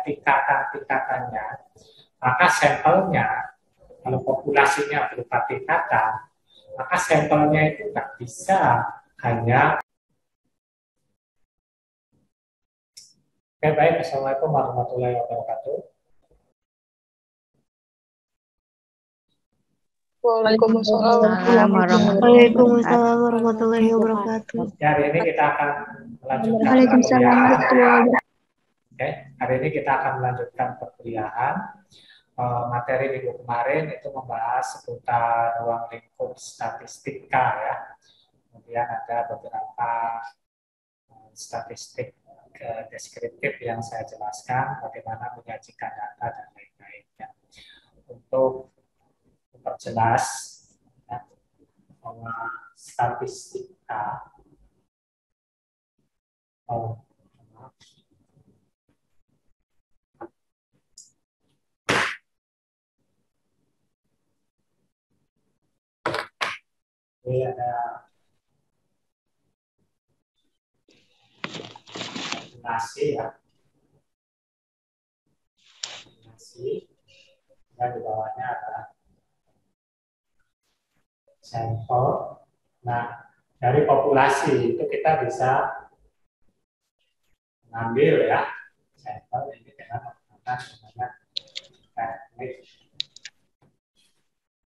tingkatan-tingkatannya, maka sampelnya, kalau populasinya berupa tingkatan, maka sampelnya itu nggak bisa hanya. Oke, baik. Assalamualaikum warahmatullahi wabarakatuh. Waalaikumsalam warahmatullahi wabarakatuh. Ya, hari ini kita akan melanjutkan Waalaikumsalam perkuliahan. warahmatullahi wabarakatuh. Oke, hari ini kita akan melanjutkan perkuliahan. Materi minggu kemarin itu membahas seputar ruang lingkup statistika ya. Kemudian ada beberapa statistik deskriptif yang saya jelaskan, bagaimana menyajikan data dan lain-lainnya. Untuk memperjelas ya, bahwa statistika ini ada kombinasi ya, kombinasi dan di bawahnya adalah sampel. Nah, dari populasi itu kita bisa mengambil ya sampel ini dengan menggunakan namanya teknik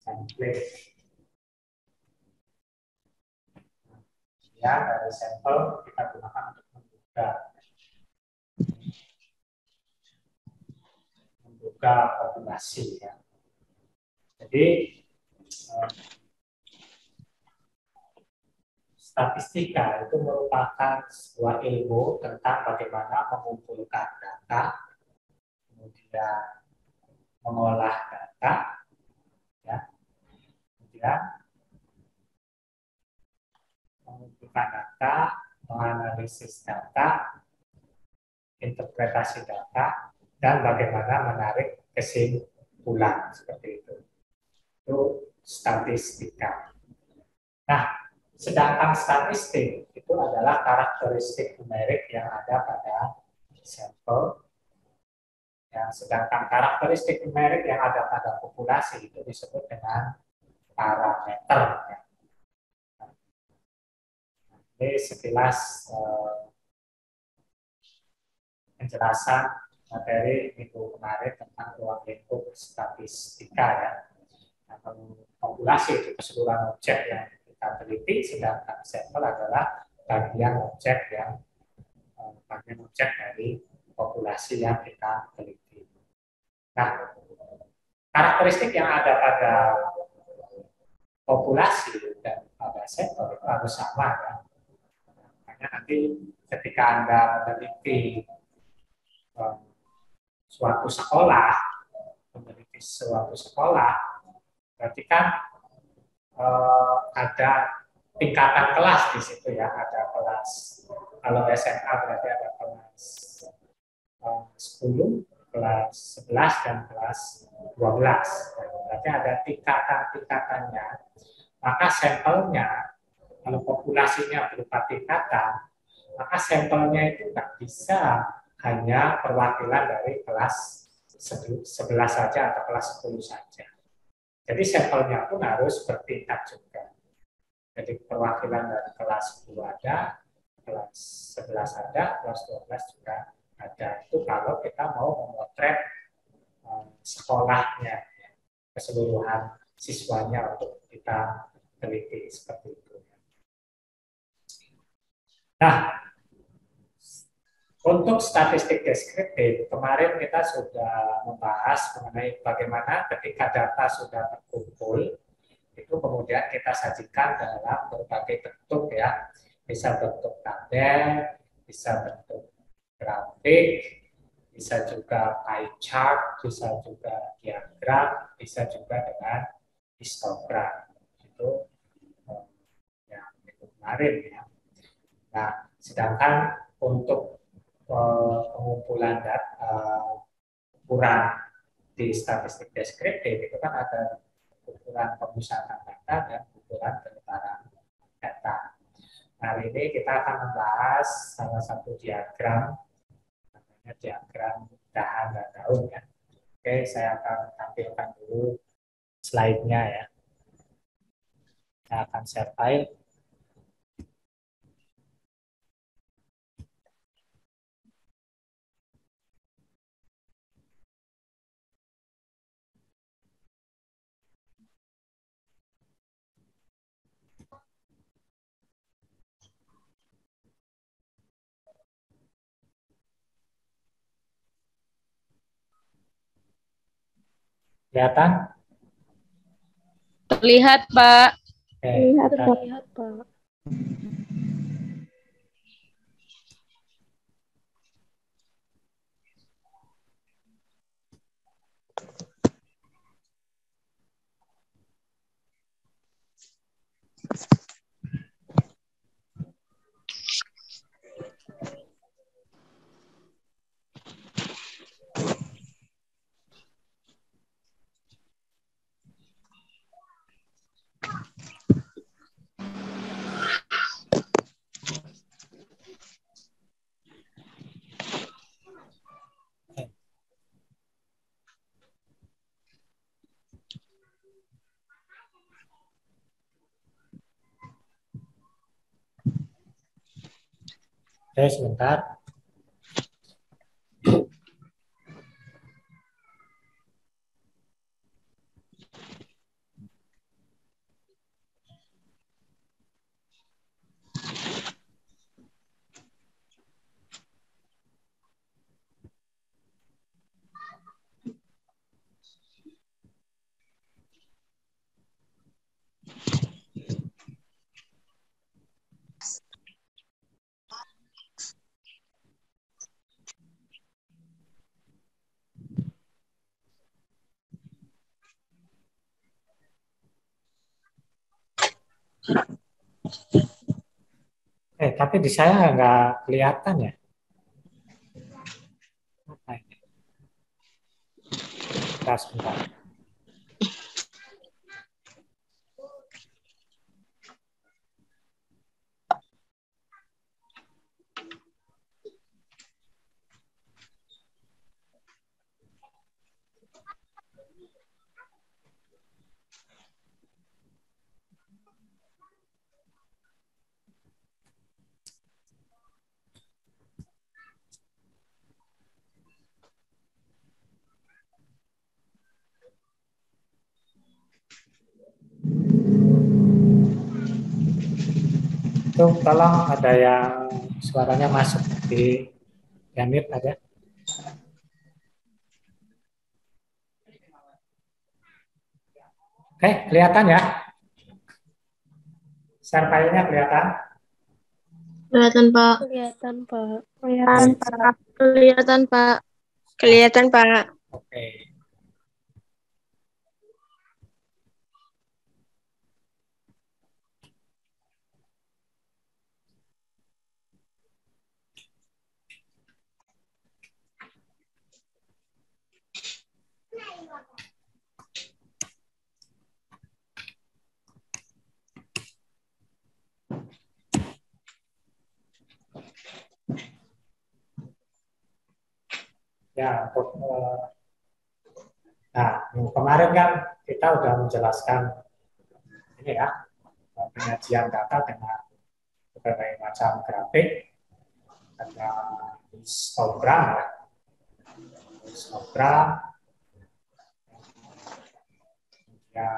sampling. Ya, dari sampel kita gunakan untuk membuka populasi ya. Jadi statistika itu merupakan sebuah ilmu tentang bagaimana mengumpulkan data, kemudian mengolah data, ya, kemudian mengumpulkan data, menganalisis data, interpretasi data, dan bagaimana menarik kesimpulan seperti itu. Itu statistika. Nah, sedangkan statistik itu adalah karakteristik numerik yang ada pada sampel. Ya, sedangkan karakteristik numerik yang ada pada populasi itu disebut dengan parameter. Ya. Ini sekilas penjelasan materi minggu kemarin tentang ruang lingkup statistika ya. Nah, populasi itu keseluruhan objek yang kita teliti, sedangkan sampel adalah bagian objek dari populasi yang kita teliti. Nah, karakteristik yang ada pada populasi dan pada sampel itu harus sama ya. Makanya nanti ketika Anda meneliti suatu sekolah, berarti kan ada tingkatan kelas di situ ya, ada kelas, kalau SMA berarti ada kelas 10, kelas 11, dan kelas 12. Berarti ada tingkatan-tingkatannya. Maka sampelnya, kalau populasinya berupa tingkatan, maka sampelnya itu nggak bisa hanya perwakilan dari kelas 11 saja atau kelas 10 saja. Jadi sampelnya pun harus bertingkat juga. Jadi perwakilan dari kelas 10 ada, kelas 11 ada, kelas 12 juga ada. Itu kalau kita mau memotret sekolahnya, keseluruhan siswanya untuk kita teliti seperti itu. Nah, untuk statistik deskriptif, kemarin kita sudah membahas mengenai bagaimana ketika data sudah terkumpul, itu kemudian kita sajikan dalam berbagai bentuk ya, bisa bentuk tabel, bisa bentuk grafik, bisa juga pie chart, bisa juga diagram, bisa juga dengan histogram. Itu yang itu kemarin ya. Nah, sedangkan untuk pengumpulan data ukuran di statistik deskriptif itu kan ada ukuran pemusatan data dan ukuran penyebaran data. Nah, hari ini kita akan membahas salah satu diagram, namanya diagram dahan dan daun ya. Oke, saya akan tampilkan dulu slide-nya ya. Saya akan share file. Kelihatan? Terlihat, Pak. Oke, Lihat, kita Pak. Terlihat, Pak. Oke, sebentar. Tapi di saya nggak kelihatan ya. Apa ini? Sebentar, sebentar. Itu tolong ada yang suaranya masuk di unmute ada. Oke, kelihatan ya? Share file-nya kelihatan? Kelihatan, Pak. Kelihatan, Pak. Kelihatan, Oke. Pak. Kelihatan, Pak. Kelihatan, Pak. Oke. Ya, untuk nah, kemarin kan kita udah menjelaskan ini ya, penyajian data dengan berbagai macam grafik, ada histogram ya, histogram, ya,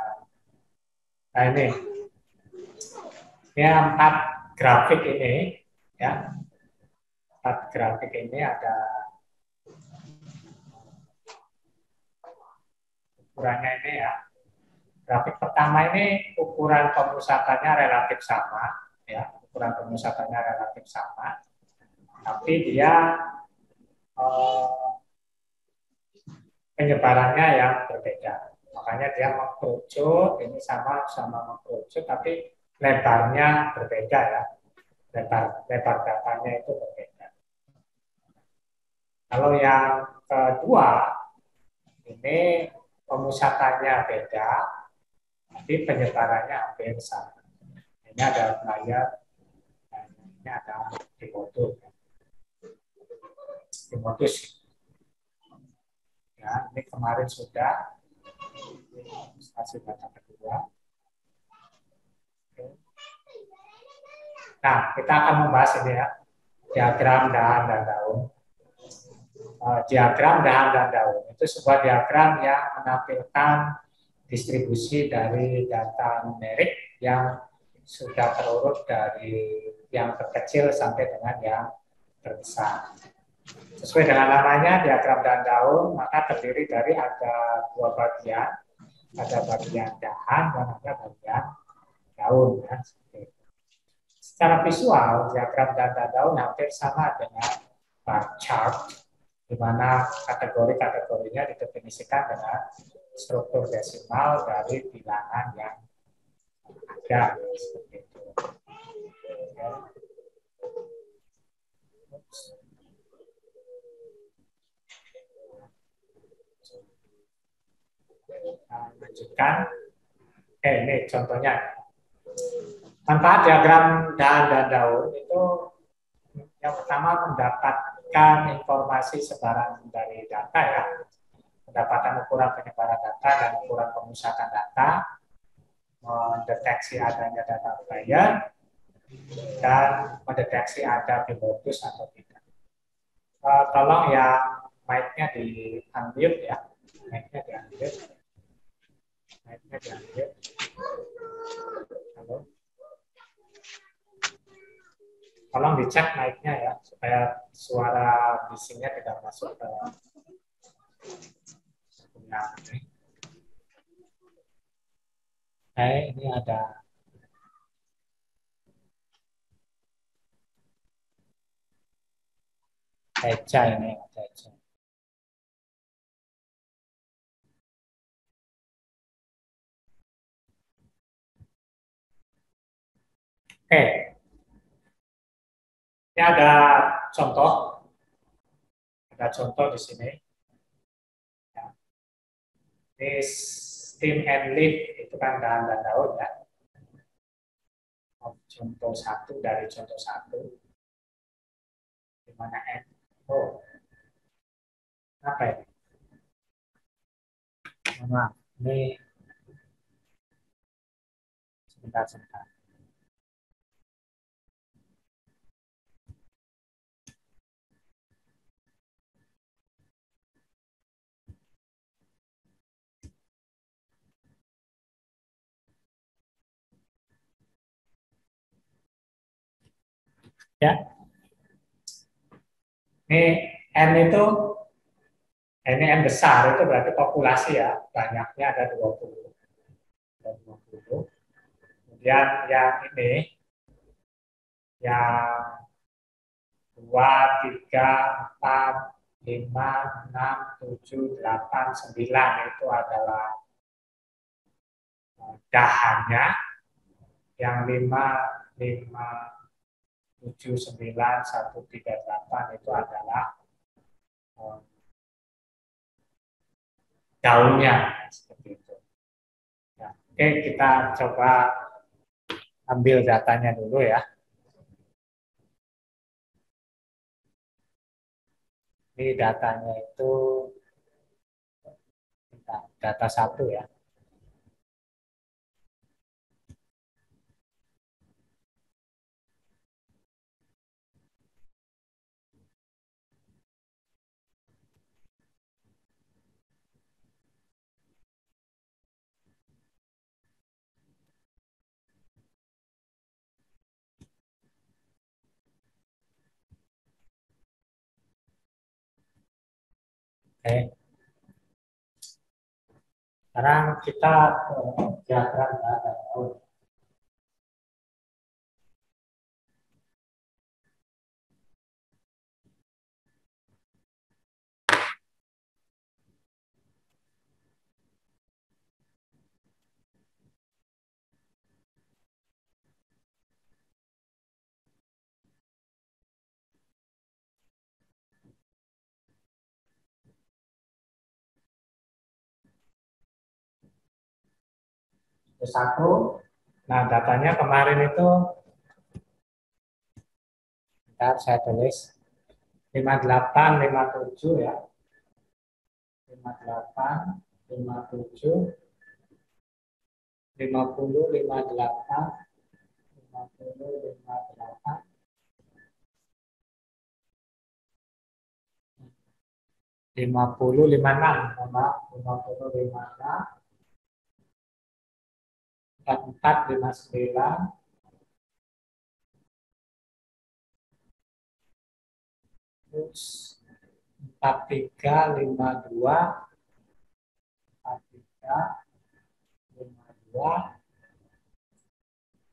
nah ini empat grafik ini ya, empat grafik ini ada ukurannya ini ya. Grafik pertama ini ukuran pemusatannya relatif sama, ya, ukuran pemusatannya relatif sama, tapi dia penyebarannya yang berbeda. Makanya dia mengkerucut, ini sama mengkerucut, tapi lebarnya berbeda ya. Lebar datanya itu berbeda. Kalau yang kedua, ini pemusatannya beda, tapi penyebarannya hampir sama. Ini ada layar, dan ini ada dimodus. ini kemarin sudah ilustrasi data kedua. Nah, kita akan membahas ini ya, diagram dahan dan daun. Diagram dahan dan daun itu sebuah diagram yang menampilkan distribusi dari data numerik yang sudah terurut dari yang terkecil sampai dengan yang terbesar. Sesuai dengan namanya, diagram dahan daun, maka terdiri dari ada dua bagian, ada bagian dahan dan ada bagian daun. Ya. Secara visual, diagram dahan daun hampir sama dengan bar chart, di mana kategori-kategorinya didefinisikan dengan struktur desimal dari bilangan yang ada, seperti itu. Lanjutkan. Ini contohnya. Manfaat diagram dahan dan daun itu yang pertama mendapatkan informasi sebaran dari data ya, pendapatan ukuran penyebaran data dan ukuran pemusatan data, mendeteksi adanya data outlier, dan mendeteksi ada modus atau tidak. Tolong yang mic-nya di-unmute ya, mic-nya di-unmute. Mic-nya di-unmute. Halo. Tolong dicek mic-nya ya, supaya suara bisingnya tidak masuk ke punya ini. Ini ada Eja ini, ada Eja. Oke. Ini ada contoh. Ada contoh di sini. Ya. Ini stem and leaf, itu kan dahan dan daun ya. Contoh satu dari contoh satu. Di mana N? Oh. Apa ini? Maaf, ini sebentar. Ya. Ini N itu, ini N besar, itu berarti populasi ya, banyaknya ada 20. Ada 20. Kemudian yang ini, yang 2, 3, 4, 5, 6, 7, 8, 9 itu adalah dahannya. Yang 5, 7, 9, 1, 3, 8 itu adalah daunnya, seperti itu. Ya, oke, kita coba ambil datanya dulu ya. Ini datanya itu data 1 ya. Oke. Sekarang kita diagram data daun. Satu. Nah, datanya kemarin itu, bentar saya tulis 58, 57 ya. 58, 57, 50, 58, 50, 58, 50, 56, 50, 56, 44, 59, terus 43, 52, 43, 52,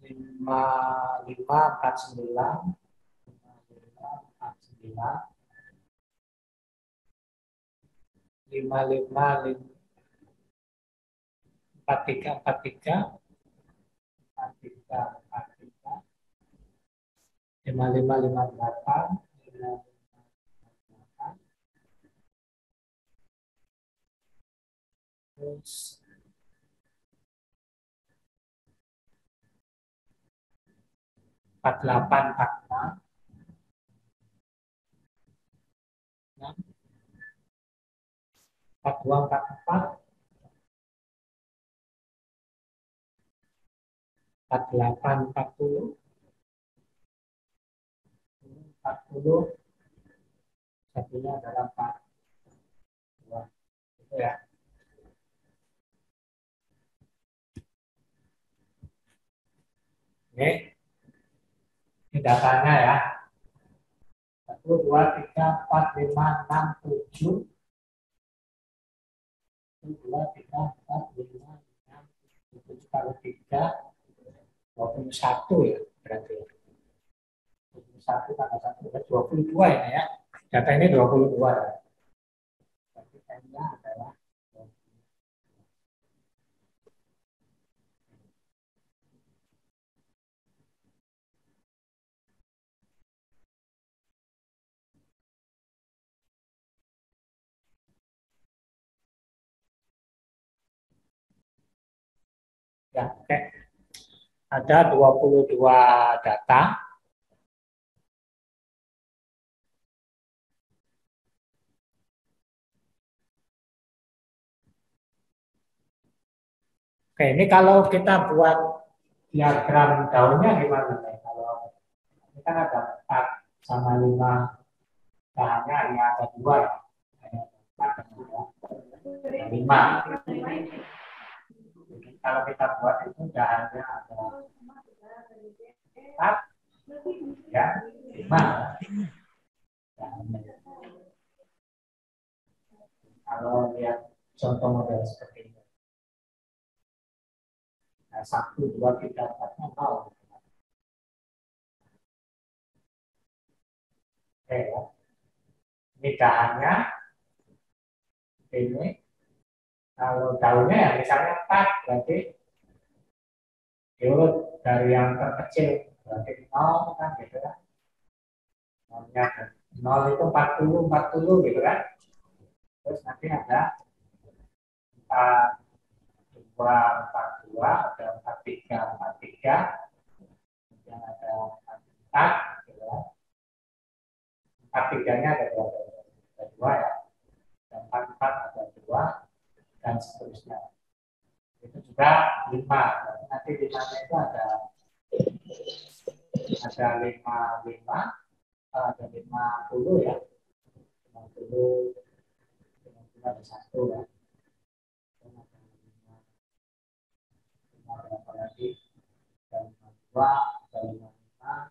55, 49, 55, 49, 55, 43, 43, 43, 43, 55, 58, 55, terus 48, 46, 42, 44, 48, 40, 40, satunya adalah 42. Itu ya. Ini datanya ya. 1, 2, 3, 4, 5, 6, 7. 1, 2, 3, 4, 5, 6, 7 kali 3, 21 ya berarti. 21 tambah 1 22 ini ya. Data ini 22 ya. Berarti M-nya adalah 22. Ya, oke. Ada 22 data. Oke, ini kalau kita buat diagram daunnya gimana nih? Kalau ini kan ada 4 sama 5 bahannya hanya ada 2 ya. Hanya 4 dan 2. 5. Jadi kalau kita buat itu bahannya ada 4 ya 5. Kalau lihat contoh model seperti ini. Nah, 1, 2, 3, 4-nya 0. Oke ya. Ini dahannya ini. Kalau daunnya ya misalnya 4, berarti diurut dari yang terkecil. Berarti 0 kan gitu kan. 0 itu 40, 40 gitu kan. Terus nanti ada 42, 42, ada 43, 43, kemudian ada 44, gitu kan. 43-nya ada 2 ya. Dan 44 ada 2, dan seterusnya. Itu juga 5. Nanti 5-nya itu ada 5, 5, ada 50 ya. 50, 50 ada 1 ya. Berapa lagi? Dan 2, ada 55,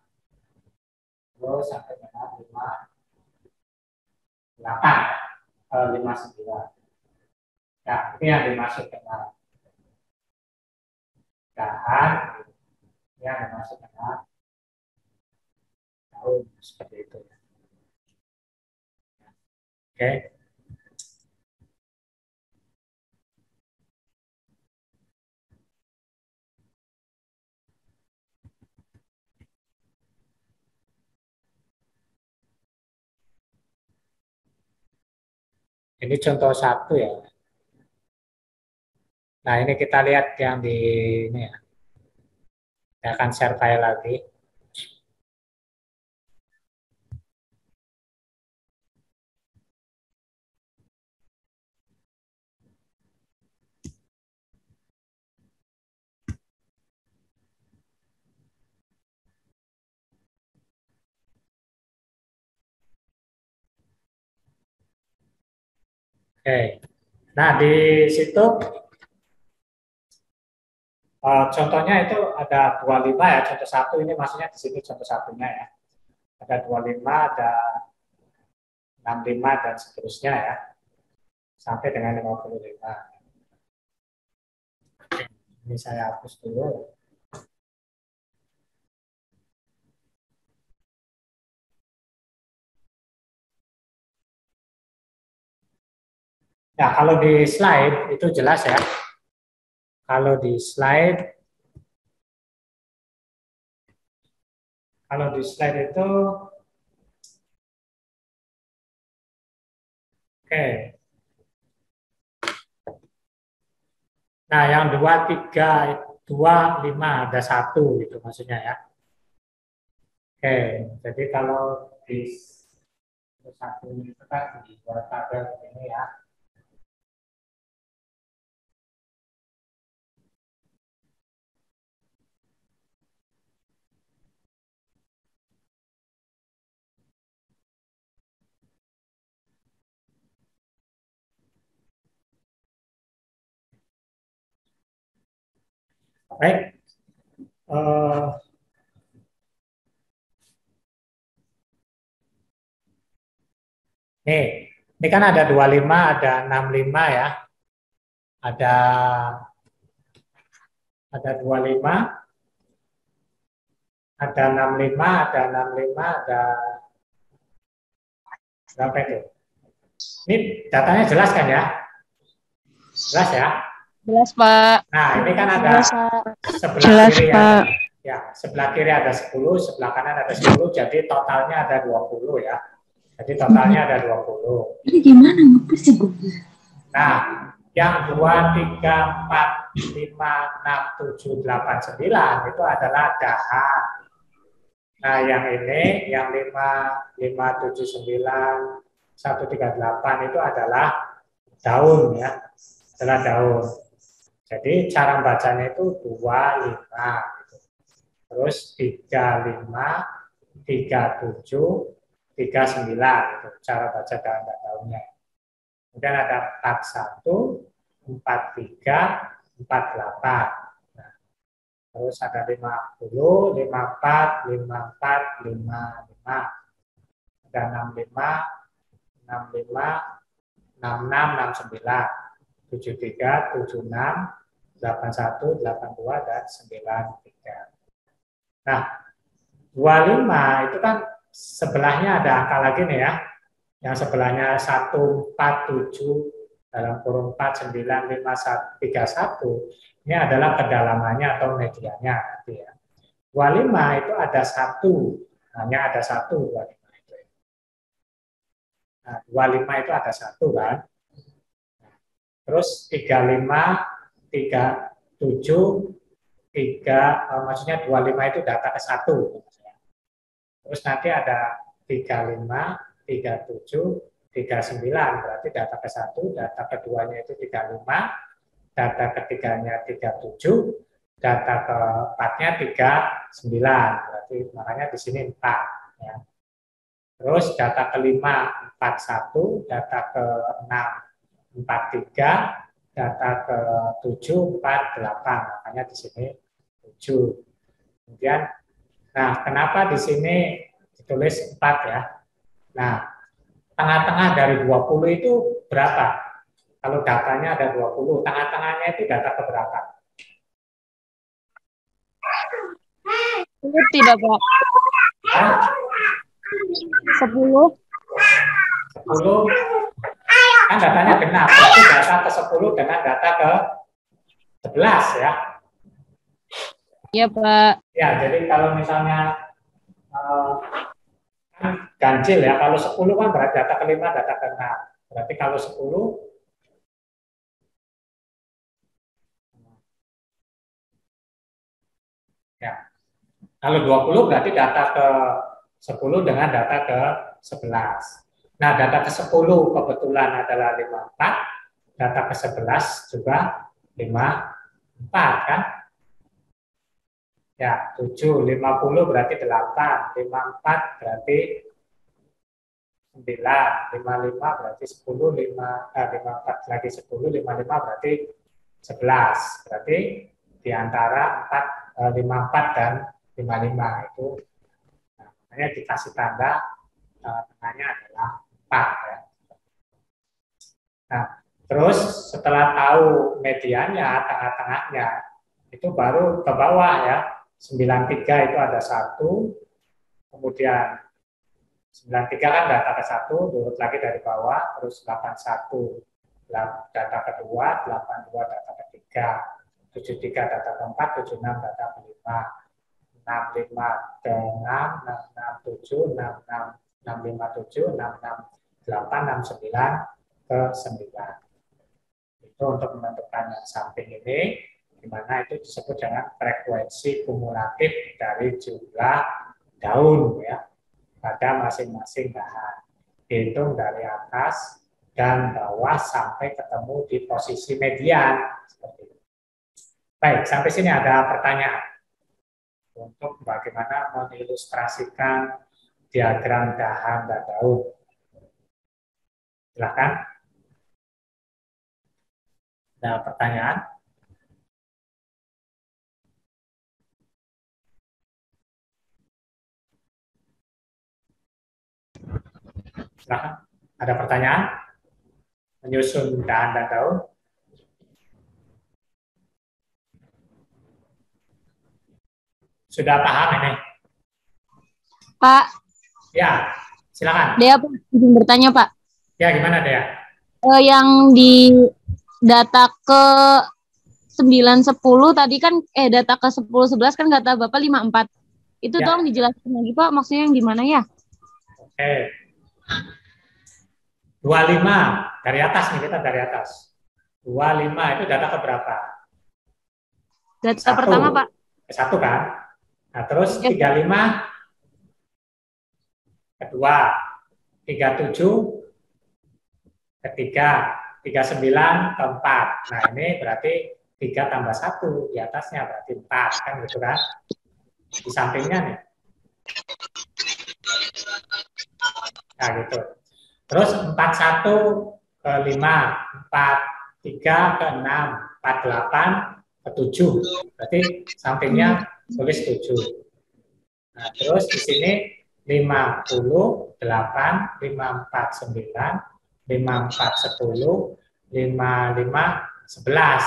terus sampai dengan 58, 59. Nah, ini yang dimaksud dengan dahan, ini yang dimaksud dengan daun, seperti itu. Oke. Ini contoh 1 ya. Nah, ini kita lihat yang di ini ya. Saya akan share file lagi. Oke. Nah, di situ contohnya itu ada 25 ya, contoh satu ini maksudnya di sini contoh satunya ya. Ada 25, ada 65 dan seterusnya ya. Sampai dengan 55. Ini saya hapus dulu. Nah, kalau di slide itu jelas ya. Kalau di slide itu oke. Nah, yang 23, 25 ada satu gitu maksudnya ya. Oke, jadi kalau di satu itu kan dibuat tabel ini ya. Baik. Nih, ini kan ada 25, ada 65 ya. Ada 25, ada 65, ada 65, ada berapa itu? Ini datanya jelas kan ya? Jelas ya? Jelas, Pak. Nah, ini kan ada Jelas, Pak. sebelah Jelas, kiri Pak. ya, sebelah kiri ada 10, sebelah kanan ada 10, jadi totalnya ada 20 ya. Jadi totalnya ada 20. Ini gimana ngepus ya, Bu? Nah, yang 2, 3, 4, 5, 6, 7, 8, 9 itu adalah dahan. Nah, yang ini, yang 5, 5, 7, 9, 1, 3, 8 itu adalah daun ya, adalah daun. Jadi cara bacanya itu 2, 5. Gitu. Terus 3, 5, 3, 7, 3, 9. Gitu. Cara baca daun-daunnya. Kemudian ada 4, 1, 4, 3, 4, 8. Nah, terus ada 50, 54, 54, 55. Ada 65, 65, 66, 69. 73, 76, 81, 82, dan 93. Nah, 25 itu kan sebelahnya ada angka lagi nih ya. Yang sebelahnya 1, 4, 7, dalam kurung 4, 9, 5, 31. Ini adalah kedalamannya atau medianya. Nanti ya. 25 itu ada satu, hanya ada satu 25 itu. Nah, 25 itu ada satu kan. Terus 35, 37, 3, maksudnya 25 itu data ke 1. Terus nanti ada 35, 37, 39, berarti data ke 1, data keduanya itu 35, data ketiganya 37, data keempatnya 39, berarti makanya di sini 4. Ya. Terus data kelima 41, data ke-6 43, data ke-7 48, makanya di sini 7. Kemudian, nah kenapa di sini ditulis 4 ya? Nah, tengah-tengah dari 20 itu berapa? Kalau datanya ada 20, tengah-tengahnya itu data ke berapa? Tidak, Pak. Hah? 10. 10, kan datanya genap, berarti data ke 10 dengan data ke 11 ya. Iya, Pak. Ya, jadi kalau misalnya kan ganjil ya, kalau 10 kan berarti data kelima, data ke-6. Berarti kalau 10 ya. Kalau 20 berarti data ke 10 dengan data ke 11. Nah, data ke 10 kebetulan adalah 54, data ke 11 juga 54 kan? Ya, 7, 50 berarti 8, 54 berarti 9, 55 berarti 10, 54 lagi 10, 55 berarti 11. Berarti di antara 54 dan 55 itu, nah, makanya dikasih tanda tengahnya adalah 4 ya. Nah, terus setelah tahu mediannya, tengah-tengahnya, itu baru ke bawah ya. 93 itu ada 1, kemudian 93 kan data ke 1, turut lagi dari bawah, terus 81 data kedua, 82 data ketiga, 73 data keempat, 76 data kelima, 65 ke 6, 667, 66, 657, 668, 69 ke 9. Itu untuk menentukan yang samping ini, di mana itu disebut dengan frekuensi kumulatif dari jumlah daun ya pada masing-masing bahan. Dihitung dari atas dan bawah sampai ketemu di posisi median. Seperti itu. Baik, sampai sini ada pertanyaan untuk bagaimana mengilustrasikan diagram dahan dan daun. Silakan. Ada pertanyaan? Silakan. Ada pertanyaan? Menyusun dahan dan daun? Sudah paham ini? Pak, Ya, silakan. Dea izin bertanya, Pak. Ya, gimana Dea? Yang di data ke 9, 10 tadi kan, data ke 10, 11 kan kata Bapak 54. Itu Ya. tolong dijelaskan lagi, Pak, maksudnya yang gimana ya? Oke. 25 dari atas nih, kita dari atas. 25 itu data ke berapa? Data pertama, Pak. Satu kan? Nah, terus Ya. 35 kedua, 37 ketiga, 39 keempat. Nah, ini berarti 3 tambah 1 di atasnya berarti 4 kan gitu kan? Di sampingnya nih. Nah, gitu. Terus 41 ke 5, 43 ke 6, 48 ke 7. Berarti sampingnya tulis 7. Nah, terus di sini 58, 549, 54, 10, 55, 11.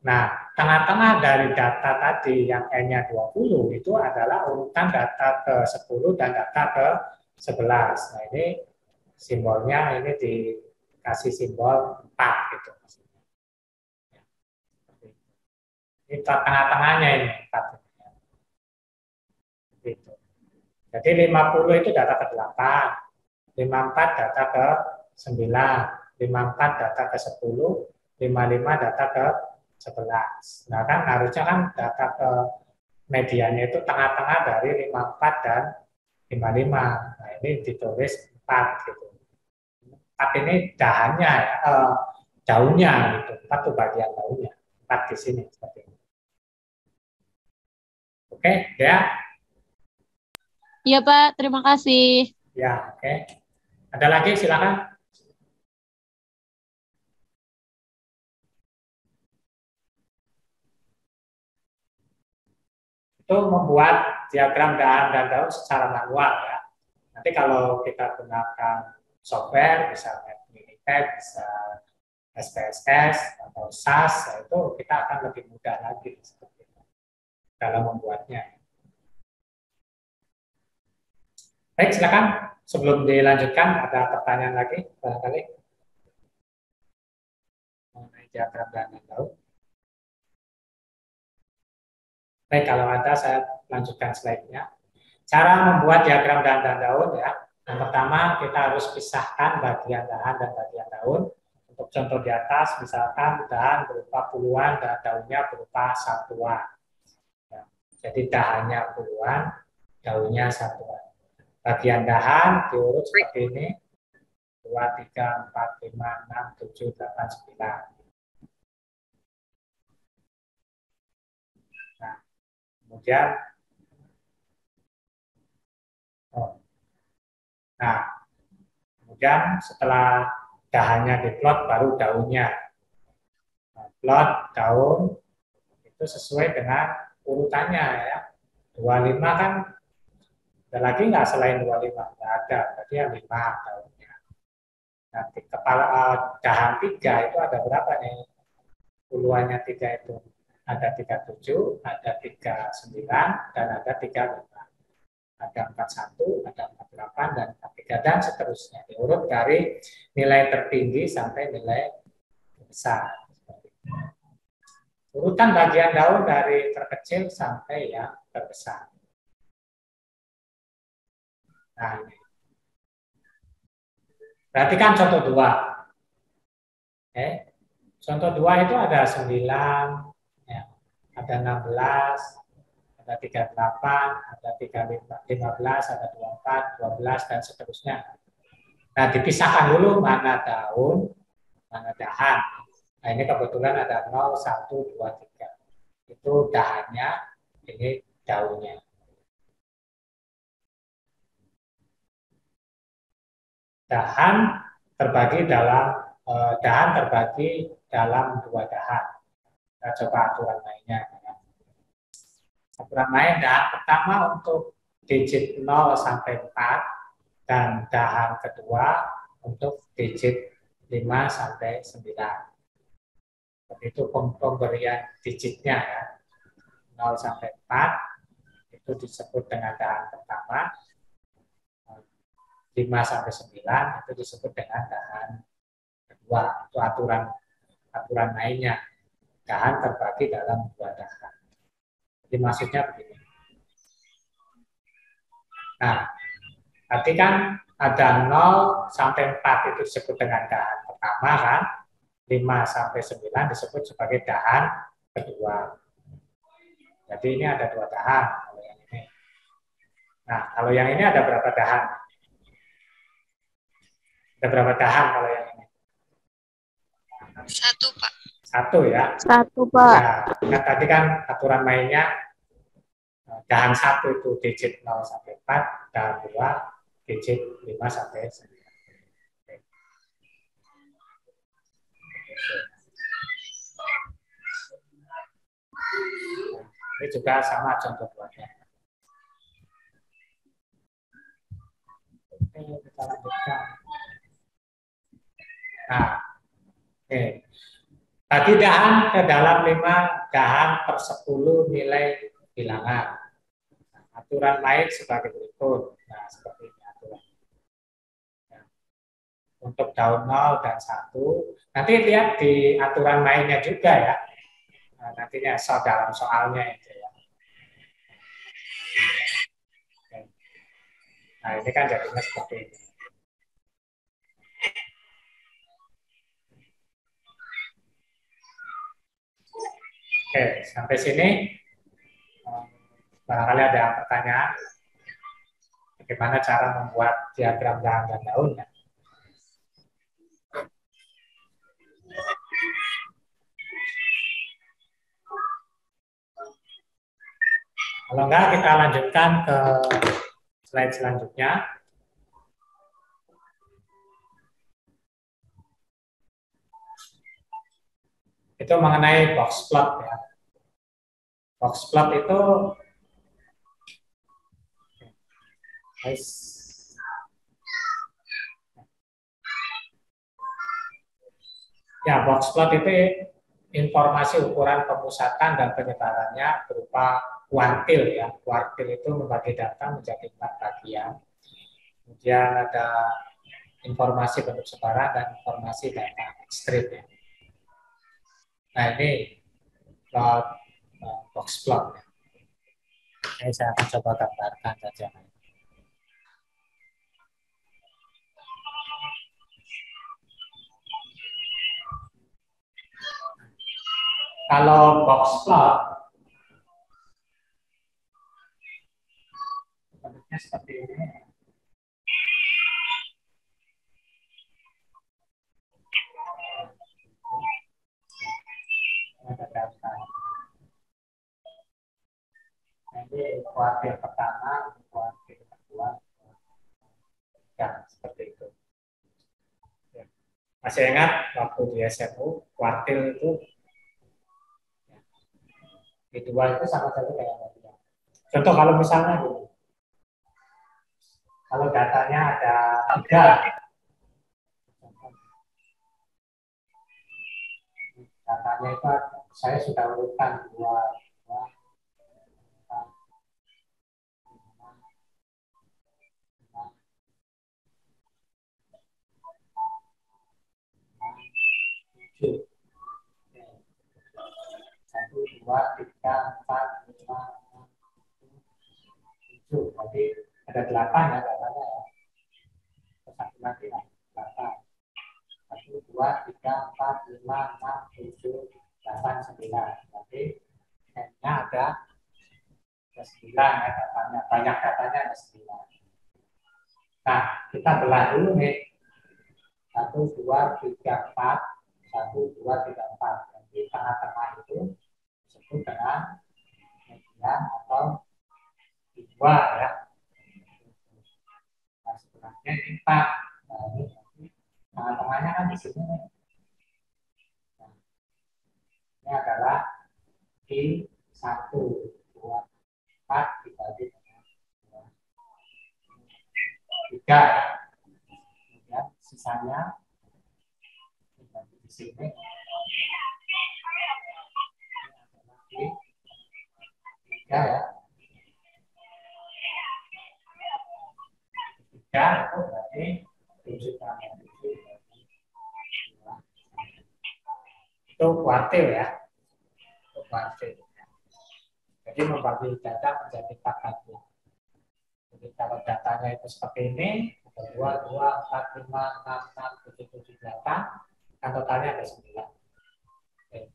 Nah, tengah-tengah dari data tadi yang N-nya 20 itu adalah urutan data ke 10 dan data ke 11. Nah, ini simbolnya ini dikasih simbol 4 gitu. Ini tengah-tengahnya ini 4. Gitu. Jadi 50 itu data ke 8, 54 data ke 9, 54 data ke 10, 55 data ke 11. Nah kan harusnya kan data ke mediannya itu tengah-tengah dari 54 dan 55. Nah ini ditulis 4 gitu. 4 ini dahannya ya, daunnya gitu. 4 itu bagian daunnya. 4 di sini seperti ini. Oke, ya. Iya, Pak. Terima kasih. Ya, oke. Ada lagi silakan. Itu membuat diagram dahan dan daun secara manual ya. Nanti kalau kita gunakan software, misalnya Minitab, bisa SPSS atau SAS, ya itu kita akan lebih mudah lagi seperti itu dalam membuatnya. Baik, silakan. Sebelum dilanjutkan, ada pertanyaan lagi barangkali mengenai diagram dahan dan daun. Baik, kalau ada saya lanjutkan slide-nya. Cara membuat diagram dahan dan daun ya. Yang pertama kita harus pisahkan bagian dahan dan bagian daun. Untuk contoh di atas, misalkan dahan berupa puluhan dan daunnya berupa satuan. Ya. Jadi dahannya puluhan, daunnya satuan. Bagian dahan diurut seperti ini. 2, 3, 4, 5, 6, 7, 8, 9. Nah, kemudian Nah, Kemudian setelah dahannya diplot baru daunnya. Nah, plot daun itu sesuai dengan urutannya ya. 25 kan ada lagi nggak selain 25? Nggak ada, berarti yang 5 daunnya. Nanti kepala dahan 3 itu ada berapa nih? Puluhannya 3 itu ada 37, ada 39, dan ada 35. Ada 41, ada 48, dan 43, dan seterusnya. Diurut dari nilai tertinggi sampai nilai besar. Urutan bagian daun dari terkecil sampai yang terbesar. Nah, ini. Perhatikan contoh 2. Contoh 2 itu ada 9, ya, ada 16, ada 38, ada 15, ada 24, 12, dan seterusnya. Nah, dipisahkan dulu mana daun, mana dahan. Nah, ini kebetulan ada 0, 1, 2, 3. Itu dahannya, ini daunnya. Dahan terbagi dalam 2 dahan. Kita coba aturan mainnya. Aturan main dahan pertama untuk digit 0 sampai 4 dan dahan kedua untuk digit 5 sampai 9. Itu pemberian digitnya ya. 0 sampai 4 itu disebut dengan dahan pertama. 5 sampai 9 itu disebut dengan dahan kedua. Itu aturan mainnya. Dahan terbagi dalam 2 dahan. Jadi maksudnya begini. Nah, berarti kan ada 0 sampai 4 itu disebut dengan dahan pertama kan. 5 sampai 9 disebut sebagai dahan kedua. Jadi ini ada 2 dahan kalau yang ini. Nah, kalau yang ini ada berapa dahan? Ada berapa dahan kalau yang ini? 1, Pak. 1 ya. 1, Pak. Ya, tadi kan aturan mainnya dahan 1 itu digit 0 sampai 4, dahan 2 digit 5 sampai 9. Ini juga sama contoh buatnya. Oke, kita lanjutkan. Nah, oke. Bagi dahan ke dalam 5 dahan per 10 nilai bilangan. Nah, aturan main sebagai berikut. Nah, seperti ini aturan. Nah, untuk daun 0 dan 1, nanti lihat di aturan mainnya juga ya. Nah, nantinya dalam soalnya itu ya. Oke. Nah, ini kan jadinya seperti ini. Oke, sampai sini barangkali ada pertanyaan bagaimana cara membuat diagram dahan dan daun ya. Kalau enggak kita lanjutkan ke slide selanjutnya. Itu mengenai box plot ya. Box plot itu ya, box plot itu informasi ukuran pemusatan dan penyebarannya berupa kuartil ya. Kuartil itu membagi data menjadi 4 bagian. Kemudian ada informasi bentuk sebaran dan informasi data ekstrim ya. Nah, ini plot box plot ya. Ini saya akan coba gambarkan saja. Kalau box plot bentuknya seperti ini. Ada data. Jadi kuartil pertama, kuartil kedua, ya seperti itu. Masih ingat waktu di SMU, kuartil itu, Q2 itu sama saja kayak median. Contoh kalau misalnya gini, kalau datanya ada 3, datanya itu saya sudah urutkan 2, 2, 4, 5, 7. 1, 2, 3, 4, 5, 6, 7. Jadi ada 8 ya datanya ya. Satu lagi lah, 8. 1, 2, 3, 4, 5, 6, 7, 8, 9. Berarti N-nya ada 9 ya datanya. Banyak datanya ada 9. Nah, kita belah dulu nih. 1, 2, 3, 4. 1, 2, 3, 4. Jadi tengah-tengah itu disebut dengan median atau Q2 ya. Nah, sebenarnya ini 4. Nah, ini tengah-tengahnya kan di sini nih. Nah, ini adalah Q1, 2, 4 dibagi dengan 3. Kemudian sisanya dibagi di sini. Ini adalah 3 ya. 3 itu berarti 7 tambah 7 berarti 2. Itu kuartil ya. Itu kuartil. Jadi membagi data menjadi 4 kuartil. Jadi kalau datanya itu seperti ini, ada 2, 2, 4, 5, 6, 6, 7, 7, 8, kan totalnya ada 9. Oke.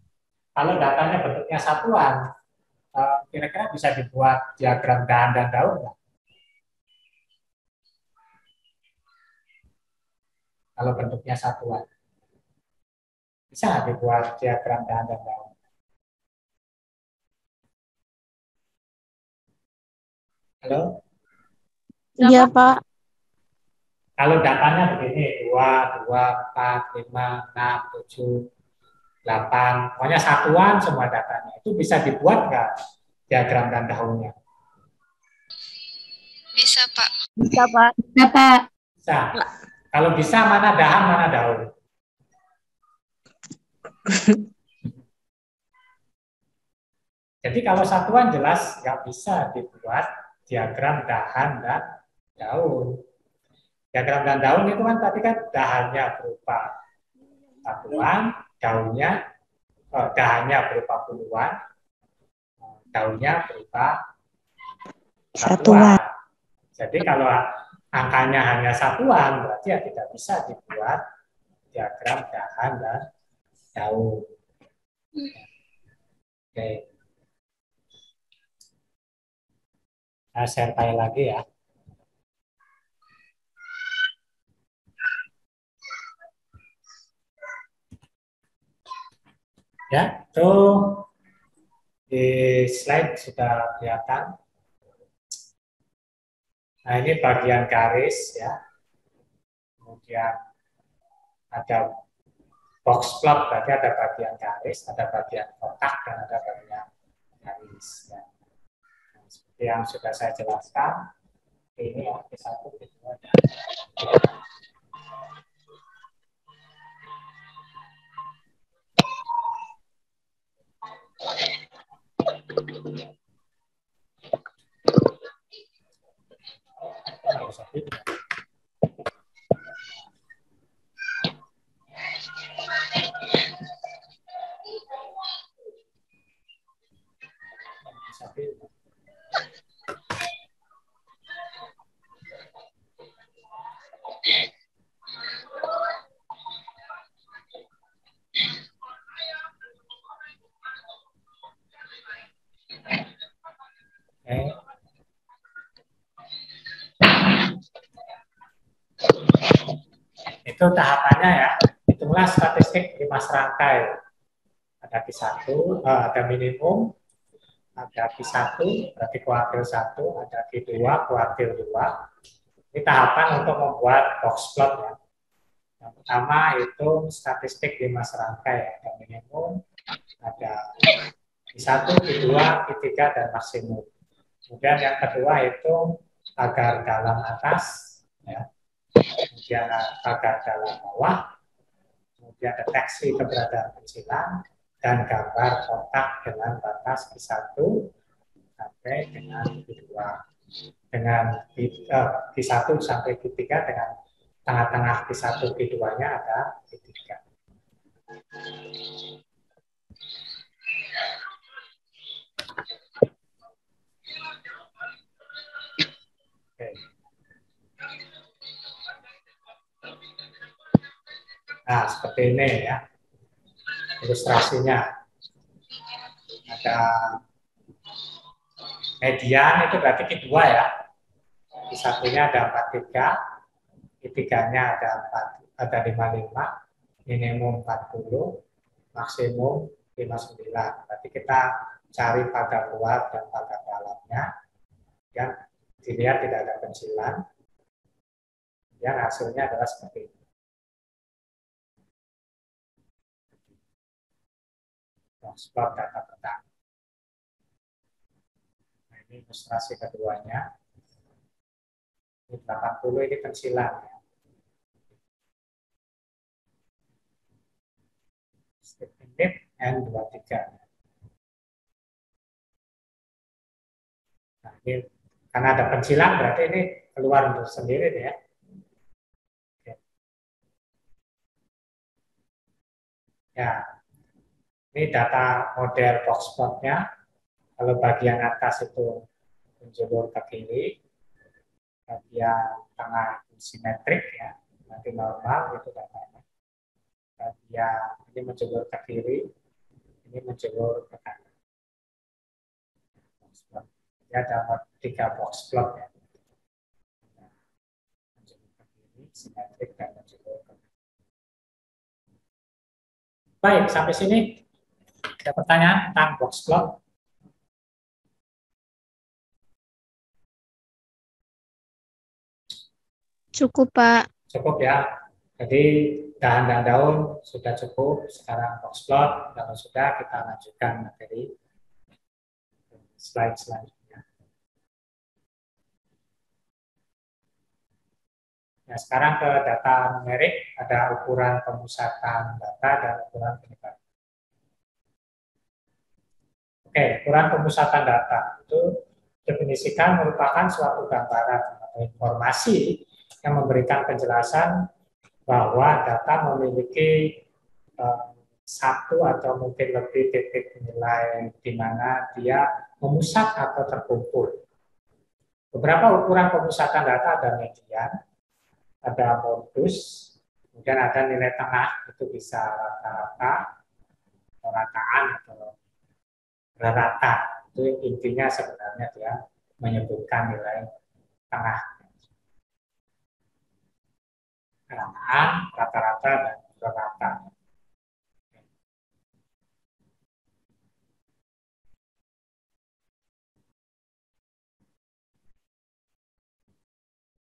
Kalau datanya bentuknya satuan, kira-kira bisa dibuat diagram dahan dan daun nggak? Kalau bentuknya satuan, bisa nggak dibuat diagram dahan dan daun? Halo? Iya, Pak. Kalau datanya begini, 2, 2, 4, 5, 6, 7, 8, pokoknya satuan semua datanya. Itu bisa dibuat nggak diagram dan daunnya? Bisa, Pak. Bisa, Pak. Bisa, Pak. Bisa. Kalau bisa, mana dahan, mana daun? Jadi kalau satuan jelas nggak bisa dibuat diagram dahan dan daun. Diagram dan daun itu kan tadi kan dahannya berupa satuan, dahannya berupa puluhan, daunnya berupa satuan. Jadi kalau angkanya hanya satuan, berarti ya tidak bisa dibuat diagram dahan dan daun. Oke. Nah, saya tanya lagi ya. Ya, itu di slide sudah kelihatan. Nah, ini bagian garis ya. Kemudian ada box plot, berarti ada bagian garis, ada bagian kotak, dan ada bagian garis. Ya. Nah, seperti yang sudah saya jelaskan, ini ya, P1, P2, dan itu tahapannya ya. Hitunglah statistik 5 serangkai. Ada Q1, ada minimum, ada Q1, berarti kuartil 1, ada Q2, kuartil 2. Ini tahapan untuk membuat box plot ya. Yang pertama hitung statistik 5 serangkai, ada minimum, ada Q1, Q2, Q3, dan maksimum. Kemudian yang kedua hitung pagar dalam atas, ya. Kemudian pagar dalam bawah, kemudian deteksi keberadaan pencilan, dan gambar kotak dengan batas Q1 sampai dengan Q2. Dengan Q1 sampai Q3 dengan tengah-tengah Q1, Q2-nya ada Q3. Oke. Nah, seperti ini ya ilustrasinya. Ada median itu berarti Q2 ya. Q1-nya ada 43, Q3-nya ada 55, minimum 40, maksimum 59. Berarti kita cari pagar luar dan pagar dalamnya. Ya, dilihat tidak ada pencilan. Ya, hasilnya adalah seperti ini. Spot data pertama. Nah, ini ilustrasi keduanya. Ini 80 ini pencilan ya. Step init N23. Nah, ini karena ada pencilan berarti ini keluar untuk sendiri ya. Oke. Ya, ini data model boxplot-nya. Kalau bagian atas itu menjulur ke kiri, bagian tengah simetrik ya, nanti normal itu datanya. Bagian ini menjulur ke kiri, ini menjulur ke kanan. Jadi ada 3 boxplot ya. Menjulur ke kiri, simetrik dan menjulur ke kanan. Baik, sampai sini ada pertanyaan tentang boxplot. Cukup, Pak. Cukup ya. Jadi dahan dan daun sudah cukup. Sekarang boxplot. Kalau sudah kita lanjutkan materi slide selanjutnya. Nah, sekarang ke data numerik. Ada ukuran pemusatan data dan ukuran penyebaran. Oke, ukuran pemusatan data itu definisikan merupakan suatu gambaran atau informasi yang memberikan penjelasan bahwa data memiliki satu atau mungkin lebih titik nilai di mana dia memusat atau terkumpul. Beberapa ukuran pemusatan data ada median, ada modus, kemudian ada nilai tengah, itu bisa rata-rata, rataan atau rata. Itu intinya sebenarnya dia menyebutkan nilai tengah. Rataan, rata-rata, dan rata.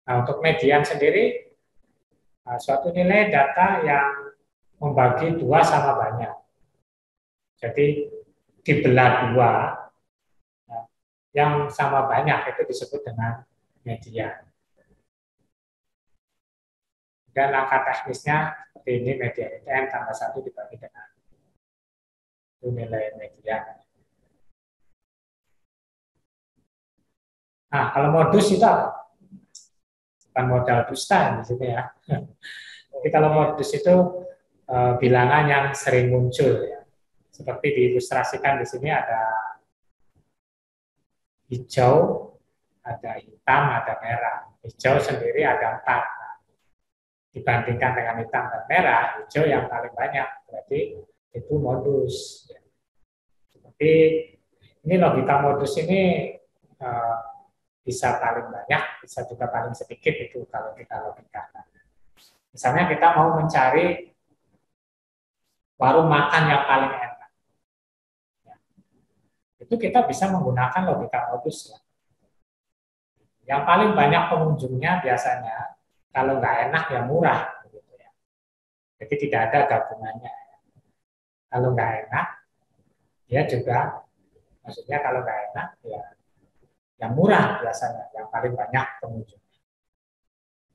Nah, untuk median sendiri, suatu nilai data yang membagi 2 sama banyak. Jadi, dibelah 2, yang sama banyak itu disebut dengan median. Dan langkah teknisnya seperti ini, median itu N tambah 1 dibagi dengan itu nilai median. Nah, kalau modus itu apa? Bukan modal dusta di sini ya. Jadi kalau modus itu bilangan yang sering muncul ya. Seperti diilustrasikan di sini ada hijau, ada hitam, ada merah. Hijau sendiri ada 4. Nah, dibandingkan dengan hitam dan merah, hijau yang paling banyak. Berarti itu modus. Seperti ini logika modus ini bisa paling banyak, bisa juga paling sedikit itu kalau kita logikakan. Misalnya kita mau mencari warung makan yang paling enak. Ya. Itu kita bisa menggunakan logika modus. Ya. Yang paling banyak pengunjungnya biasanya, kalau nggak enak ya murah. Gitu ya. Jadi tidak ada gabungannya. Kalau nggak enak, dia juga, maksudnya kalau nggak enak, ya yang murah biasanya, yang paling banyak pengunjung.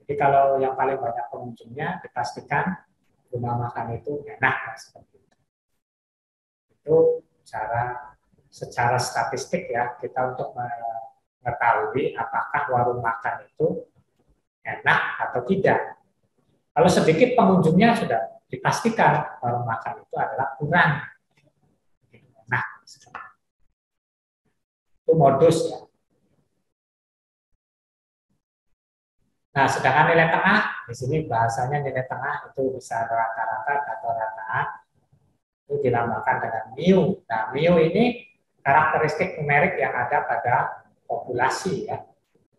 Jadi kalau yang paling banyak pengunjungnya, dipastikan rumah makan itu enak, seperti itu. Itu secara statistik ya, kita untuk mengetahui apakah warung makan itu enak atau tidak. Kalau sedikit pengunjungnya sudah dipastikan warung makan itu adalah kurang enak. Itu modus ya. Nah, sedangkan nilai tengah, di sini bahasanya nilai tengah itu bisa rata-rata atau rataan, itu dilambangkan dengan mu. Nah, mu ini karakteristik numerik yang ada pada populasi ya.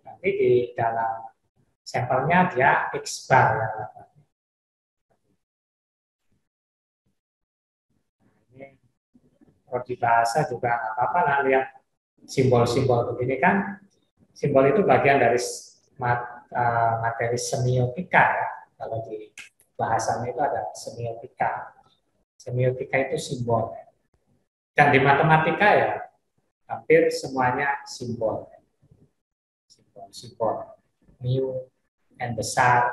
Nanti di dalam sampelnya dia X bar ya. Ini kalau di bahasa juga nggak apa-apa lah, lihat simbol-simbol begini kan. Simbol itu bagian dari materi semiotika ya. Kalau di bahasanya itu ada semiotika. Semiotika itu simbol. Dan di matematika ya hampir semuanya simbol. Simbol. Mu, N besar.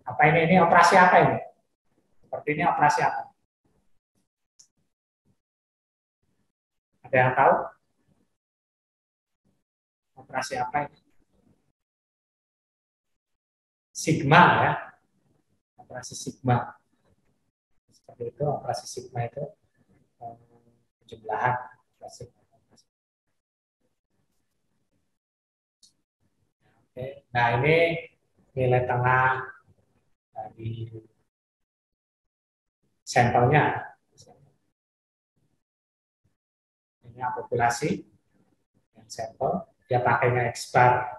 Apa ini? Ini operasi apa ini? Seperti ini operasi apa? Ada yang tahu? Operasi apa ini? Sigma ya. Operasi sigma. Seperti itu, operasi sigma itu jumlahan. Oke. Nah, ini nilai tengah dari sampelnya. Ini populasi yang sampel, dia pakainya X bar.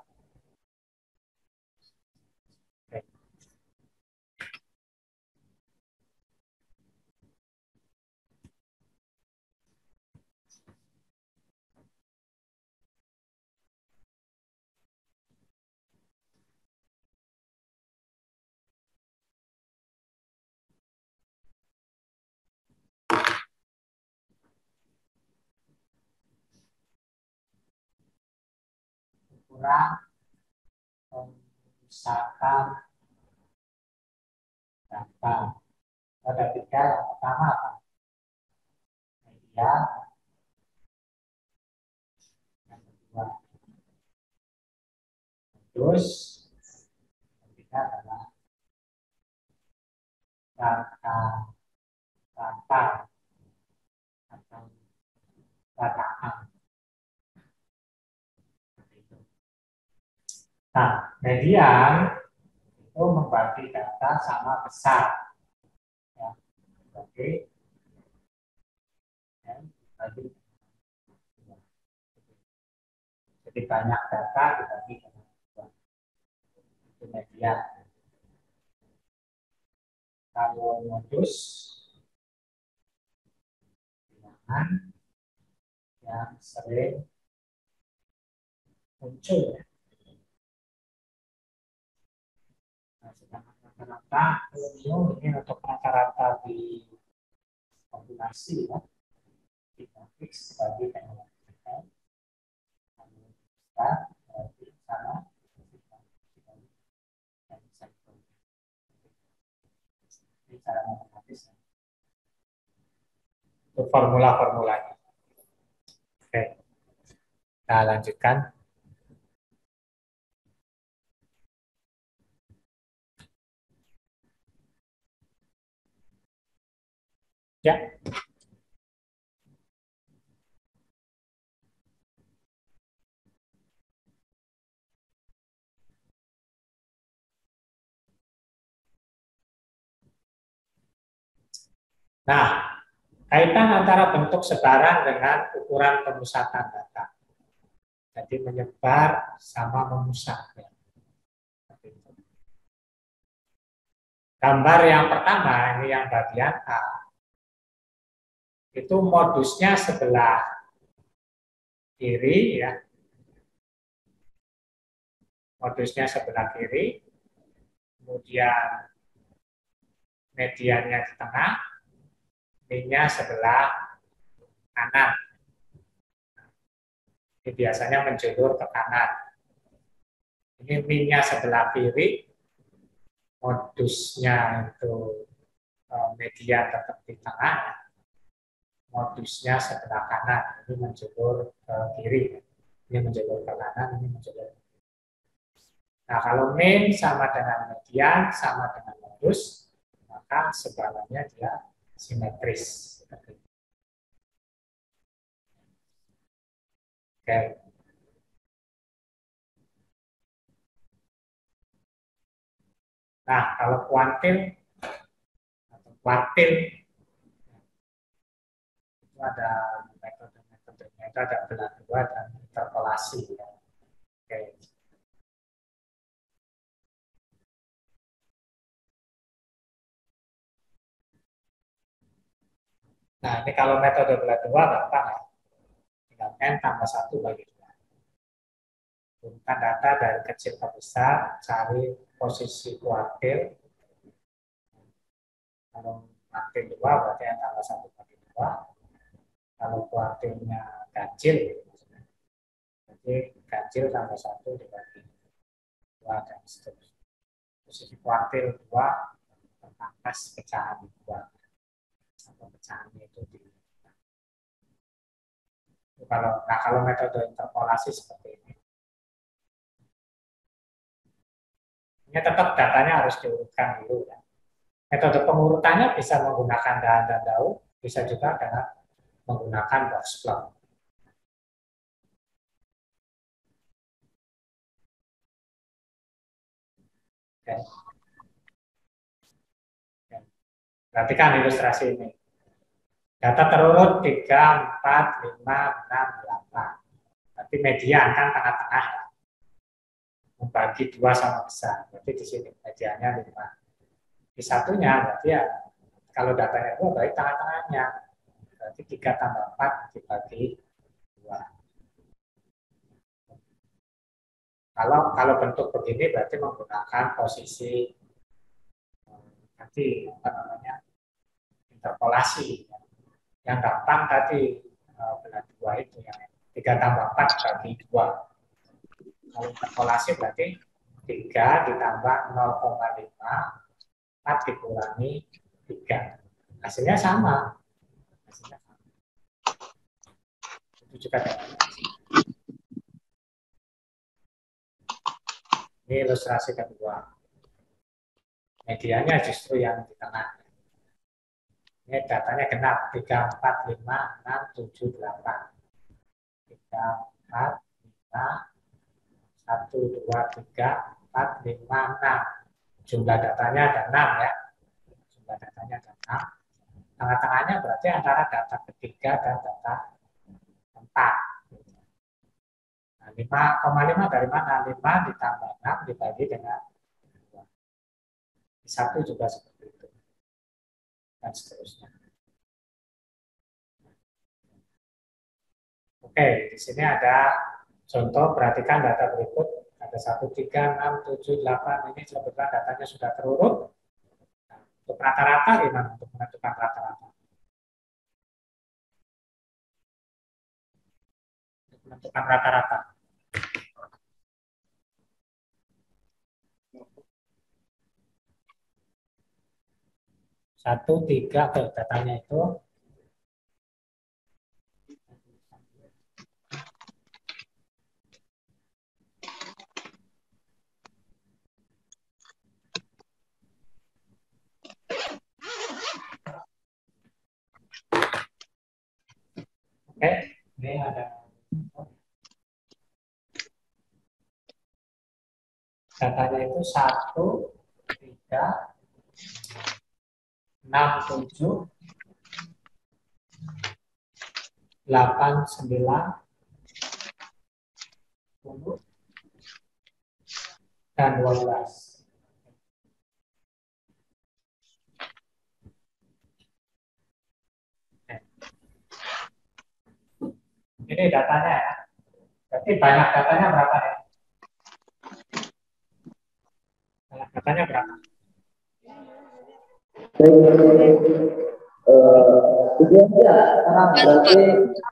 Kurang pemusatan data. Ada tiga, yang pertama apa? Media, yang kedua terus, yang ketiga adalah data atau dataan. Nah, median itu membagi data sama besar. Ya, oke. Ya, jadi banyak data dibagi dengan dua. Itu median. Kalau modus bilangan yang sering muncul. Nah, sedangkan rata-rata ini untuk rata-rata di populasi ya, kita fix sebagai teknologi kita berarti sama ini cara matematis ya. Itu formula-formulanya. Oke, kita lanjutkan. Ya. Nah, kaitan antara bentuk sebaran dengan ukuran pemusatan data. Jadi menyebar sama memusat. Ya. Gambar yang pertama, ini yang bagian A. Itu modusnya sebelah kiri ya. Modusnya sebelah kiri. Kemudian mediannya di tengah, min-nya sebelah kanan. Ini biasanya menjulur ke kanan. Ini min-nya sebelah kiri, modusnya itu median tetap di tengah, modusnya sebelah kanan, ini menjulur ke kiri, ini menjulur ke kanan, ini menjulur. Nah, kalau min sama dengan median, sama dengan modus, maka sebaliknya dia simetris. Oke. Nah, kalau kuantil atau kuartil itu ada metode-metodenya, itu ada belah dua dan interpolasi. Ya. Oke. Nah, ini kalau metode belah dua gampang ya. Tinggal n tambah 1 bagi 2. Gunakan data dari kecil ke besar, cari posisi kuartil. Kalau kuartil 2 berarti n tambah 1 bagi 2. Kalau kuartilnya ganjil, berarti ganjil tambah 1 dibagi 2 dan seterusnya. Posisi kuartil 2 terpangkas pecahan 2. Atau pecahannya itu di kalau metode interpolasi seperti ini. Ini tetap datanya harus diurutkan dulu ya. Metode pengurutannya bisa menggunakan dan daun, bisa juga dengan menggunakan box plot. Oke. Perhatikan ilustrasi ini. Data terurut 3, 4, 5, 6, 8. Berarti median kan tengah-tengah ya. Membagi 2 sama besar. Berarti di sini mediannya 5. Di satunya berarti ya kalau datanya 2 berarti tengah-tengahnya. Berarti 3 tambah 4 dibagi 2. Kalau bentuk begini berarti menggunakan posisi nanti apa namanya interpolasi. Yang gampang tadi belah 2 itu yang 3 tambah 4 bagi 2. Kalau interpolasi berarti 3 ditambah 0,5 4 dikurangi 3. Hasilnya sama. Itu juga dengan ini ilustrasi kedua. Medianya justru yang di tengah. Ini datanya genap 3, 4, 5, 6, 7, 8. 3, 4, 5, 1, 2, 3, 4, 5, 6. Jumlah datanya ada 6 ya. Jumlah datanya ada 6. Tengah-tengahnya berarti antara data ketiga dan data 4. Nah, 5,5 dari mana? 5 ditambah 6 dibagi dengan 2. 1 juga seperti itu. Dan seterusnya. Oke, di sini ada contoh, perhatikan data berikut. Ada 1, 3, 6, 7, 8. Ini sebetulnya datanya sudah terurut. Nah, untuk rata-rata gimana untuk menentukan rata-rata? Untuk menentukan rata-rata. 1, 3, datanya itu oke, ini ada datanya itu 1, 3, 6, 7, 8, 9, 10, dan 12. Ini datanya ya. Berarti banyak datanya berapa ya? Banyak datanya berapa? Itu aja sekarang berarti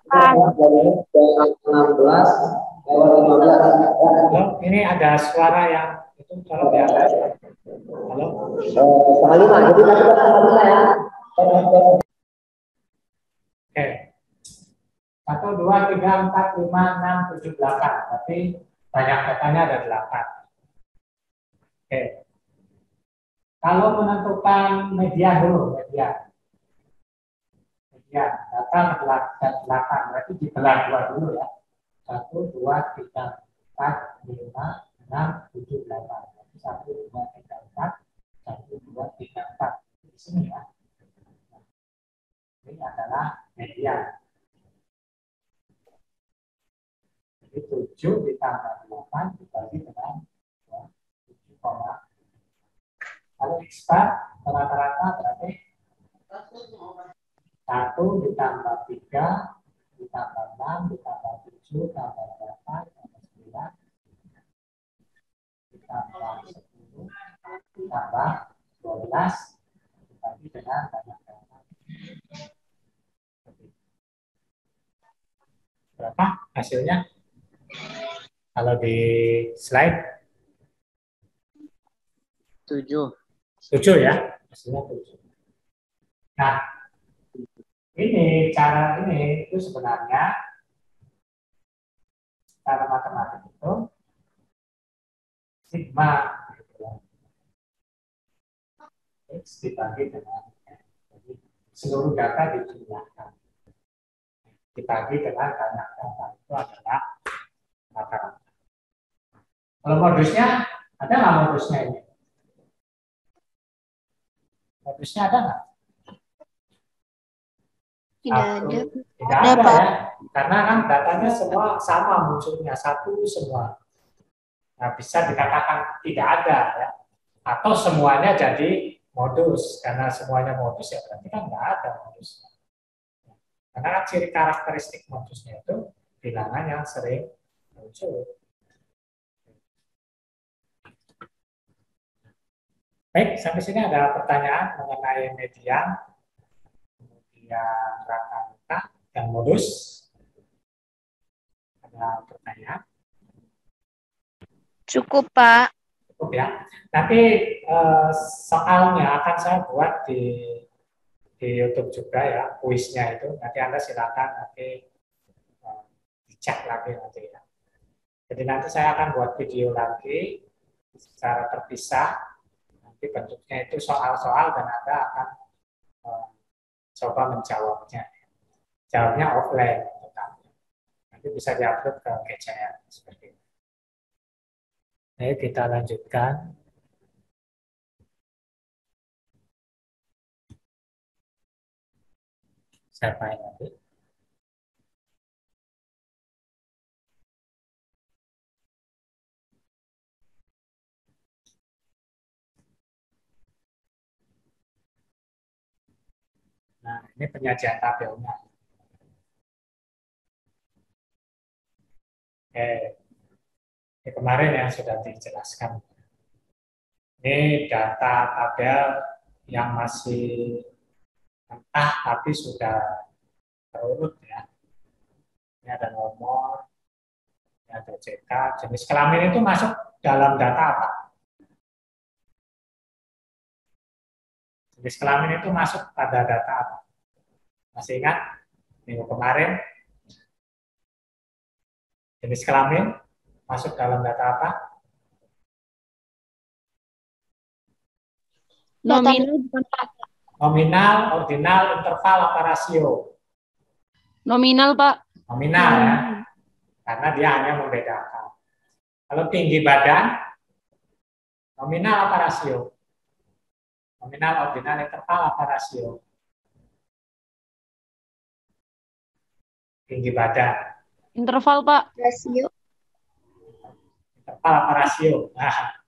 16 lewat 15 ya. Halo, ini ada suara yang itu kalau di atas. Halo. Setengah 5, jadi tadi kan setengah 5 ya. Oke. 1, 2, 3, 4, 5, 6, 7, 8. Tapi banyak datanya ada 8. Oke. Kalau menentukan media dulu, media data 8, berarti dibelah 2 dulu ya. 1, 2, 3, 4, 5, 6, 7, 8. 1, 2, 3, 4, 1, 2, 3, 4. Di sini ya. Ini adalah media. Jadi 7 ditambah 8 dibagi dengan 7, kalau X bar rata-rata berarti 1 ditambah 3 ditambah 6 ditambah 7 tambah 8 tambah 9 ditambah 10 ditambah 12 dibagi dengan banyak data. Berapa hasilnya? Kalau di slide 7. 7 ya, hasilnya 7. Nah, ini cara ini itu sebenarnya cara matematik itu sigma gitu ya. X dibagi dengan N. Jadi seluruh data dijumlahkan. Dibagi dengan banyak data itu adalah rata-rata. Kalau modusnya, ada nggak modusnya ini? Modusnya ada nggak? Tidak ada. Tidak ada ya. Karena kan datanya semua sama munculnya, satu semua. Nah, bisa dikatakan tidak ada ya. Atau semuanya jadi modus. Karena semuanya modus ya berarti kan nggak ada modusnya. Karena kan ciri karakteristik modusnya itu bilangan yang sering muncul. Baik, sampai sini ada pertanyaan mengenai median, kemudian rata-rata, dan modus. Ada pertanyaan? Cukup, Pak. Cukup ya. Nanti soalnya akan saya buat di YouTube juga ya, kuisnya itu. Nanti Anda silakan nanti dicek lagi nanti ya. Jadi nanti saya akan buat video lagi secara terpisah. Nanti bentuknya itu soal-soal dan Anda akan coba menjawabnya. Jawabnya offline. Nanti bisa diupload ke GCR seperti itu. Ayo kita lanjutkan. Siapa yang nanti? Nah, ini penyajian tabelnya. Ini kemarin yang sudah dijelaskan. Ini data tabel yang masih mentah tapi sudah terurut ya. Ini ada nomor, ini ada CK. Jenis kelamin itu masuk dalam data apa? Jenis kelamin itu masuk pada data apa? Masih ingat minggu kemarin? Jenis kelamin masuk dalam data apa? Nominal, Nominal, ordinal, interval, apa rasio? nominal, Pak. Nominal ya, karena dia hanya membedakan. Kalau tinggi badan, nominal apa rasio? Nominal, ordinal, interval, apa rasio? Tinggi badan. Interval, Pak. Rasio. Interval apa rasio? Nah,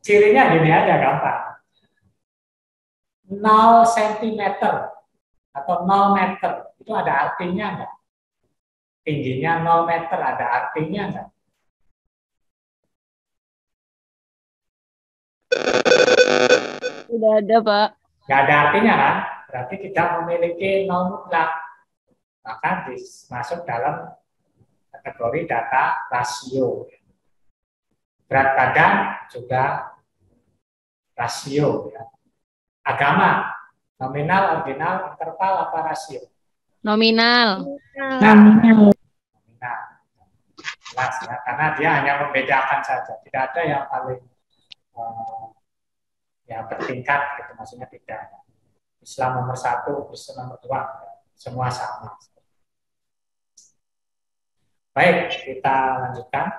cirinya gini aja gampang. 0 cm atau 0 meter itu ada artinya enggak? Tingginya 0 meter ada artinya enggak? Tidak ada, Pak. Nggak ada artinya kan? Berarti tidak memiliki nol mutlak. Maka masuk dalam kategori data rasio. Berat badan juga rasio. Ya. Agama, nominal, ordinal, interval, apa rasio? Nominal. Nominal. Jelas ya, karena dia hanya membedakan saja. Tidak ada yang paling ya bertingkat, gitu. Maksudnya tidak. Islam nomor 1, Kristen nomor 2, semua sama. Baik, kita lanjutkan.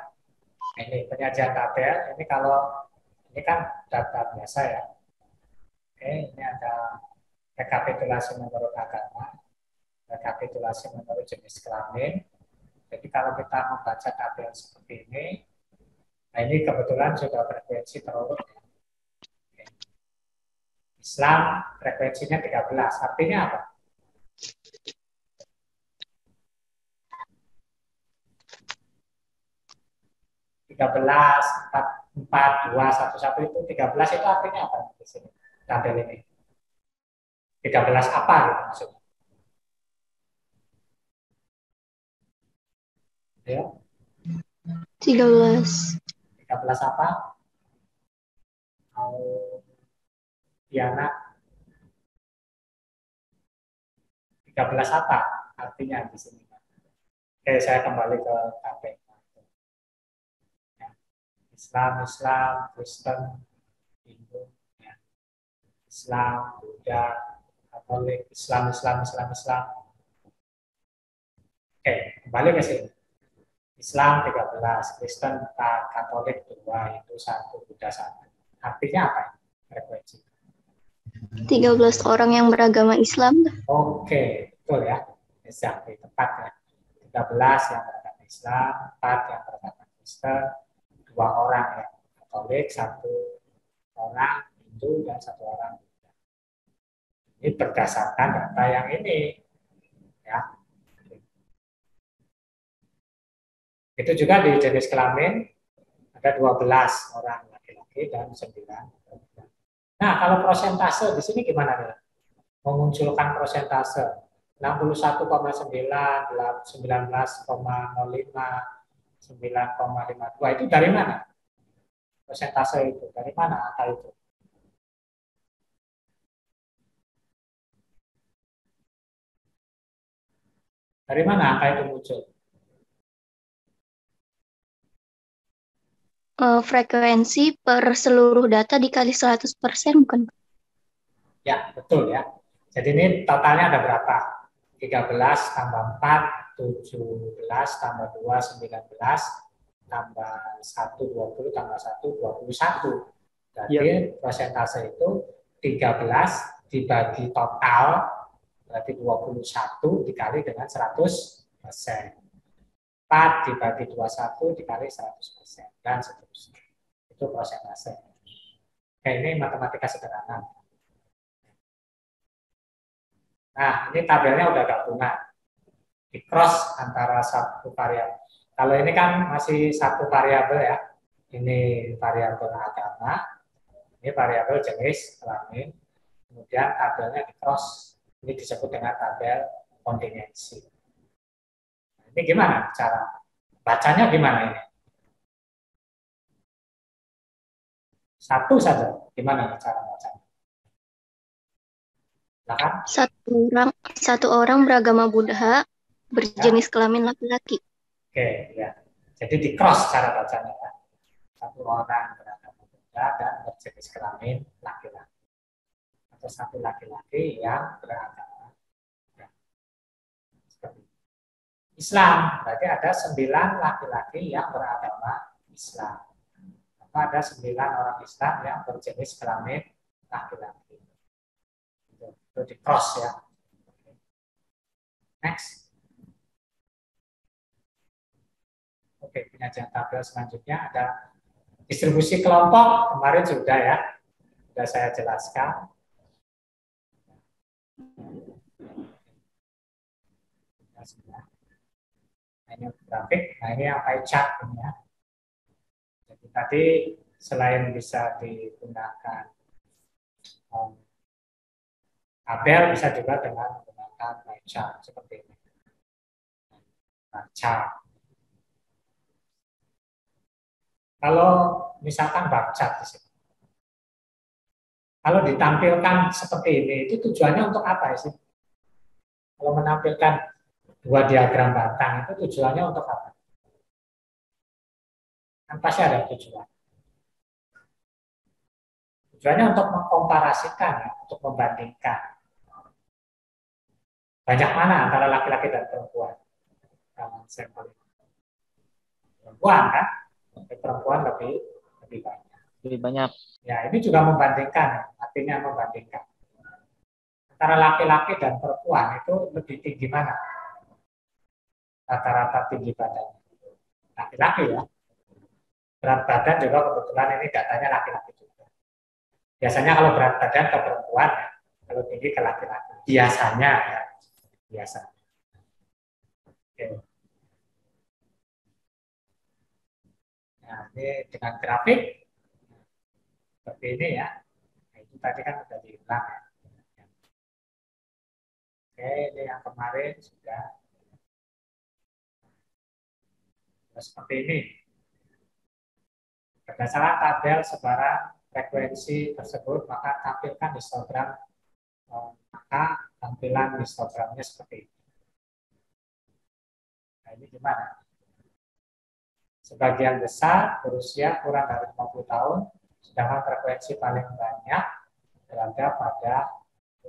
Ini penyajian tabel. Ini kalau ini kan data biasa ya. Oke, ini ada rekapitulasi menurut agama, rekapitulasi menurut jenis kelamin. Jadi kalau kita membaca tabel seperti ini, nah ini kebetulan sudah frekuensi terurut. Oke. Islam frekuensinya 13, artinya apa? 13, 4, 2, 1, 1 itu 13 itu artinya apa di sini? Tabel ini. 13 apa gitu maksudnya? Ya. 13. 13 apa? Mau Diana 13 apa artinya di sini? Oke, saya kembali ke tabel. Islam, Kristen, Hindu, ya. Islam, Buddha, Katolik, Islam. Oke, kembali ke sini. Islam 13, Kristen 4, Katolik 2, Hindu 1, Buddha 1. Artinya apa? Frekuensi. 13 orang yang beragama Islam. Oke, betul ya. Exactly, tepat ya. 13 yang beragama Islam, 4 yang beragama Kristen, 2 orang yang Katolik, 1 orang Hindu, dan 1 orang Buddha. Ini berdasarkan data yang ini. Ya. Itu juga di jenis kelamin ada 12 orang laki-laki dan 9 perempuan. Nah, kalau persentase di sini gimana nih? Memunculkan persentase 61,9, 19,05, 9,52 itu dari mana? Persentase itu dari mana angka itu? Dari mana angka itu muncul? Frekuensi per seluruh data dikali 100%, bukan? Ya, betul ya. Jadi ini totalnya ada berapa? 13 tambah 4, 17 tambah 2, 19 tambah 1, 20 tambah 1, 21. Jadi persentase itu 13 dibagi total berarti 21 dikali dengan 100%. 4 dibagi 21 dikali 100% dan seterusnya. Itu persentase. Oke, ini matematika sederhana. Nah, ini tabelnya udah gabungan. Di cross antara satu variabel. Kalau ini kan masih satu variabel ya. Ini variabel agama, ini variabel jenis kelamin. Kemudian tabelnya di cross. Ini disebut dengan tabel kontingensi. Nah, ini gimana cara bacanya gimana ini? Satu saja, gimana cara bacanya? Silakan. Satu orang beragama Buddha, berjenis kelamin laki-laki. Oke, ya. Jadi di cross cara bacanya ya. Satu orang beragama Buddha dan berjenis kelamin laki-laki. Atau satu laki-laki yang beragama Buddha. Islam, berarti ada 9 laki-laki yang beragama Islam. Atau ada 9 orang Islam yang berjenis kelamin laki-laki. Itu di cross ya. Next. Oke, penyajian tabel selanjutnya ada distribusi kelompok. Kemarin sudah ya, sudah saya jelaskan. Nah, ini grafik, nah ini yang pie chart ini ya. Jadi tadi selain bisa digunakan Tabel bisa juga dengan menggunakan baca seperti ini. Baca. Kalau misalkan baca di sini, kalau ditampilkan seperti ini, itu tujuannya untuk apa sih? Kalau menampilkan dua diagram batang itu tujuannya untuk apa? Kan pasti ada tujuan. Tujuannya untuk mengkomparasikan, ya, untuk membandingkan. Banyak mana antara laki-laki dan perempuan? Sampel perempuan kan, perempuan lebih banyak. Lebih banyak. Ya, ini juga membandingkan, artinya membandingkan. Antara laki-laki dan perempuan itu lebih tinggi mana? Rata-rata tinggi badannya. Laki-laki ya. Berat badan juga kebetulan ini datanya laki-laki juga. Biasanya kalau berat badan ke perempuan ya, kalau tinggi ke laki-laki. Biasanya ya. Biasa. Oke. Nah, ini dengan grafik seperti ini ya. Nah, itu tadi kan sudah diulang ya. Oke, ini yang kemarin sudah seperti ini. Berdasarkan tabel sebarang frekuensi tersebut, maka tampilkan histogram, maka tampilan histogramnya seperti ini. Nah, ini gimana? Sebagian besar berusia kurang dari 50 tahun, sedangkan frekuensi paling banyak berada pada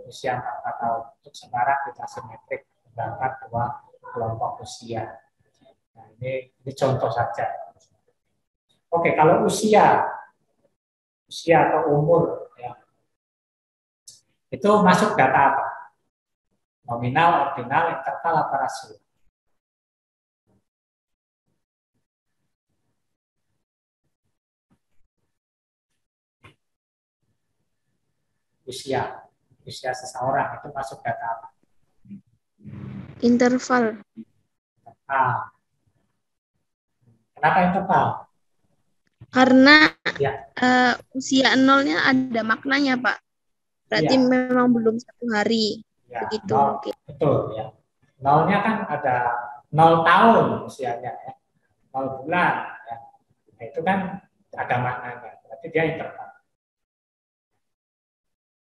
usia 44 tahun. Untuk sebarang kita simetrik berdasarkan dua kelompok usia. Nah, ini contoh saja. Oke, kalau usia atau umur, ya, itu masuk data apa? Nominal, ordinal, interval, apa rasio? Usia seseorang itu masuk data apa? Interval. Ah. Kenapa interval? Karena Ya. usia nolnya ada maknanya, Pak. Berarti Ya. memang belum 1 hari. Ya, Begitu nol, mungkin. betul ya. Nolnya kan ada 0 tahun usianya ya. 0 bulan ya. Nah, itu kan ada maknanya. Berarti dia interval.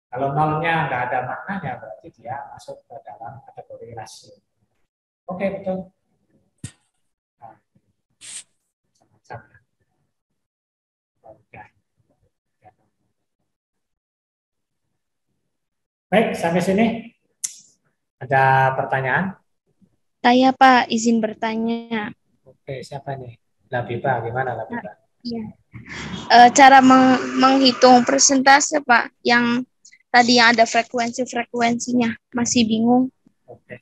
Kalau nolnya nggak ada maknanya, berarti dia masuk ke dalam kategori rasio. Oke, betul. Nah, sama-sama. Udah. Baik, sampai sini. Ada pertanyaan? Saya, Pak, izin bertanya. Oke, siapa nih? Labiba, gimana Labiba? Iya. Cara menghitung persentase, Pak, yang tadi yang ada frekuensinya, masih bingung. Oke.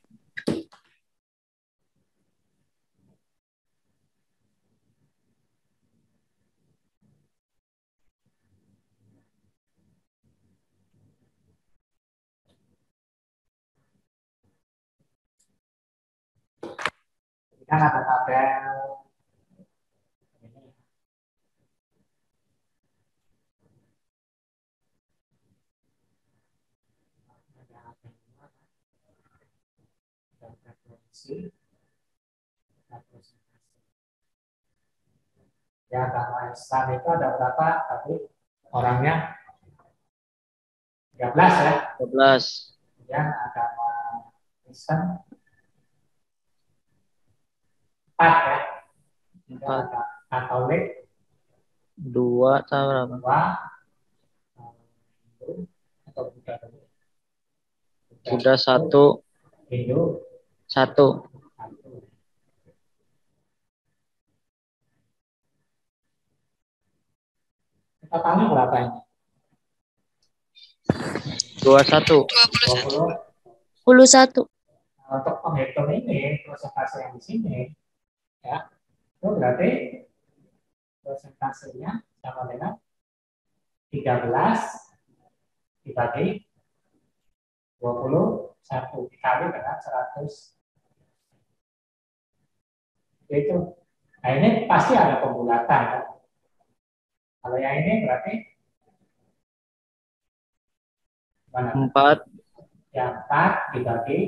Ini kan ada tabel. Ya, karena Islam itu ada berapa tadi orangnya? 13 ya. 12. Kemudian agama Kristen 4 ya. Kemudian 4. ada Katolik 2 atau berapa? 2, atau Buddha dulu. Sudah 1. Hindu 1. 1. Totalnya berapa ini? 21. 21. Nah, untuk menghitung ini persentase yang di sini ya, itu berarti persentasenya sama dengan 13 dibagi 21 dikali dengan 100. Itu. Nah, ini pasti ada pembulatan kan? Kalau yang ini berarti Mana? 4 Yang 4 dibagi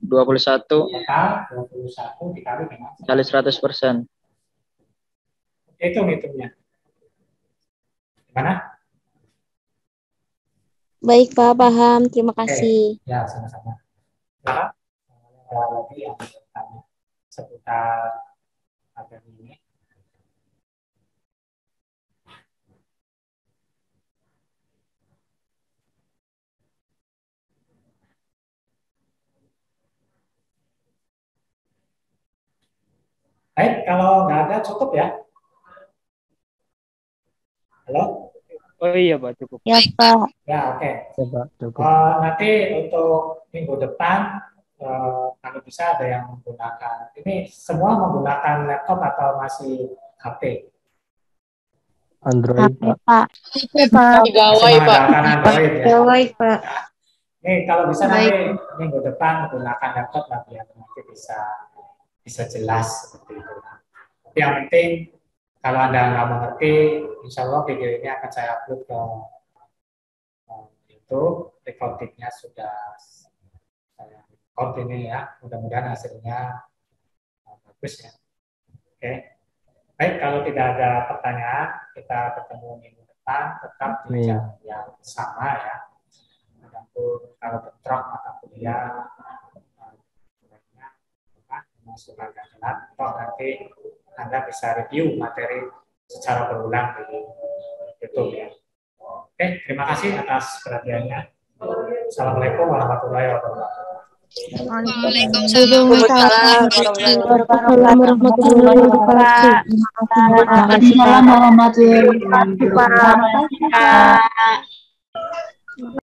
21 total 21 dikali dengan kali 100%. hitungnya. Gimana? Baik, Pak, paham. Terima kasih. Ya, sama-sama. Nah, ada lagi yang bertanya seputar materi ini. Baik, kalau nggak ada cukup ya. Halo? Oh iya Pak, cukup. Ya, Pak. Ya, oke. Coba cukup. Nanti untuk minggu depan, kalau bisa ada yang menggunakan, ini semua menggunakan laptop atau masih HP? Android Pak. Pak. Masih mengandalkan Android ya. Baik, Pak. Nih, kalau bisa nanti minggu depan menggunakan laptop lah biar nanti bisa jelas seperti itu. Tapi yang penting kalau Anda nggak mengerti, insya Allah video ini akan saya upload ke YouTube. Recordingnya sudah saya record ini ya. Mudah-mudahan hasilnya bagus ya. Oke. Baik, kalau tidak ada pertanyaan, kita bertemu minggu depan tetap di jam yang sama ya. Adapun kalau bentrok mata kuliah, masuk agak telat, toh nanti Anda bisa review materi secara berulang di YouTube ya. Oke, terima kasih atas perhatiannya. Assalamualaikum warahmatullahi wabarakatuh. Waalaikumsalam warahmatullahi wabarakatuh. Waalaikumsalam warahmatullahi wabarakatuh.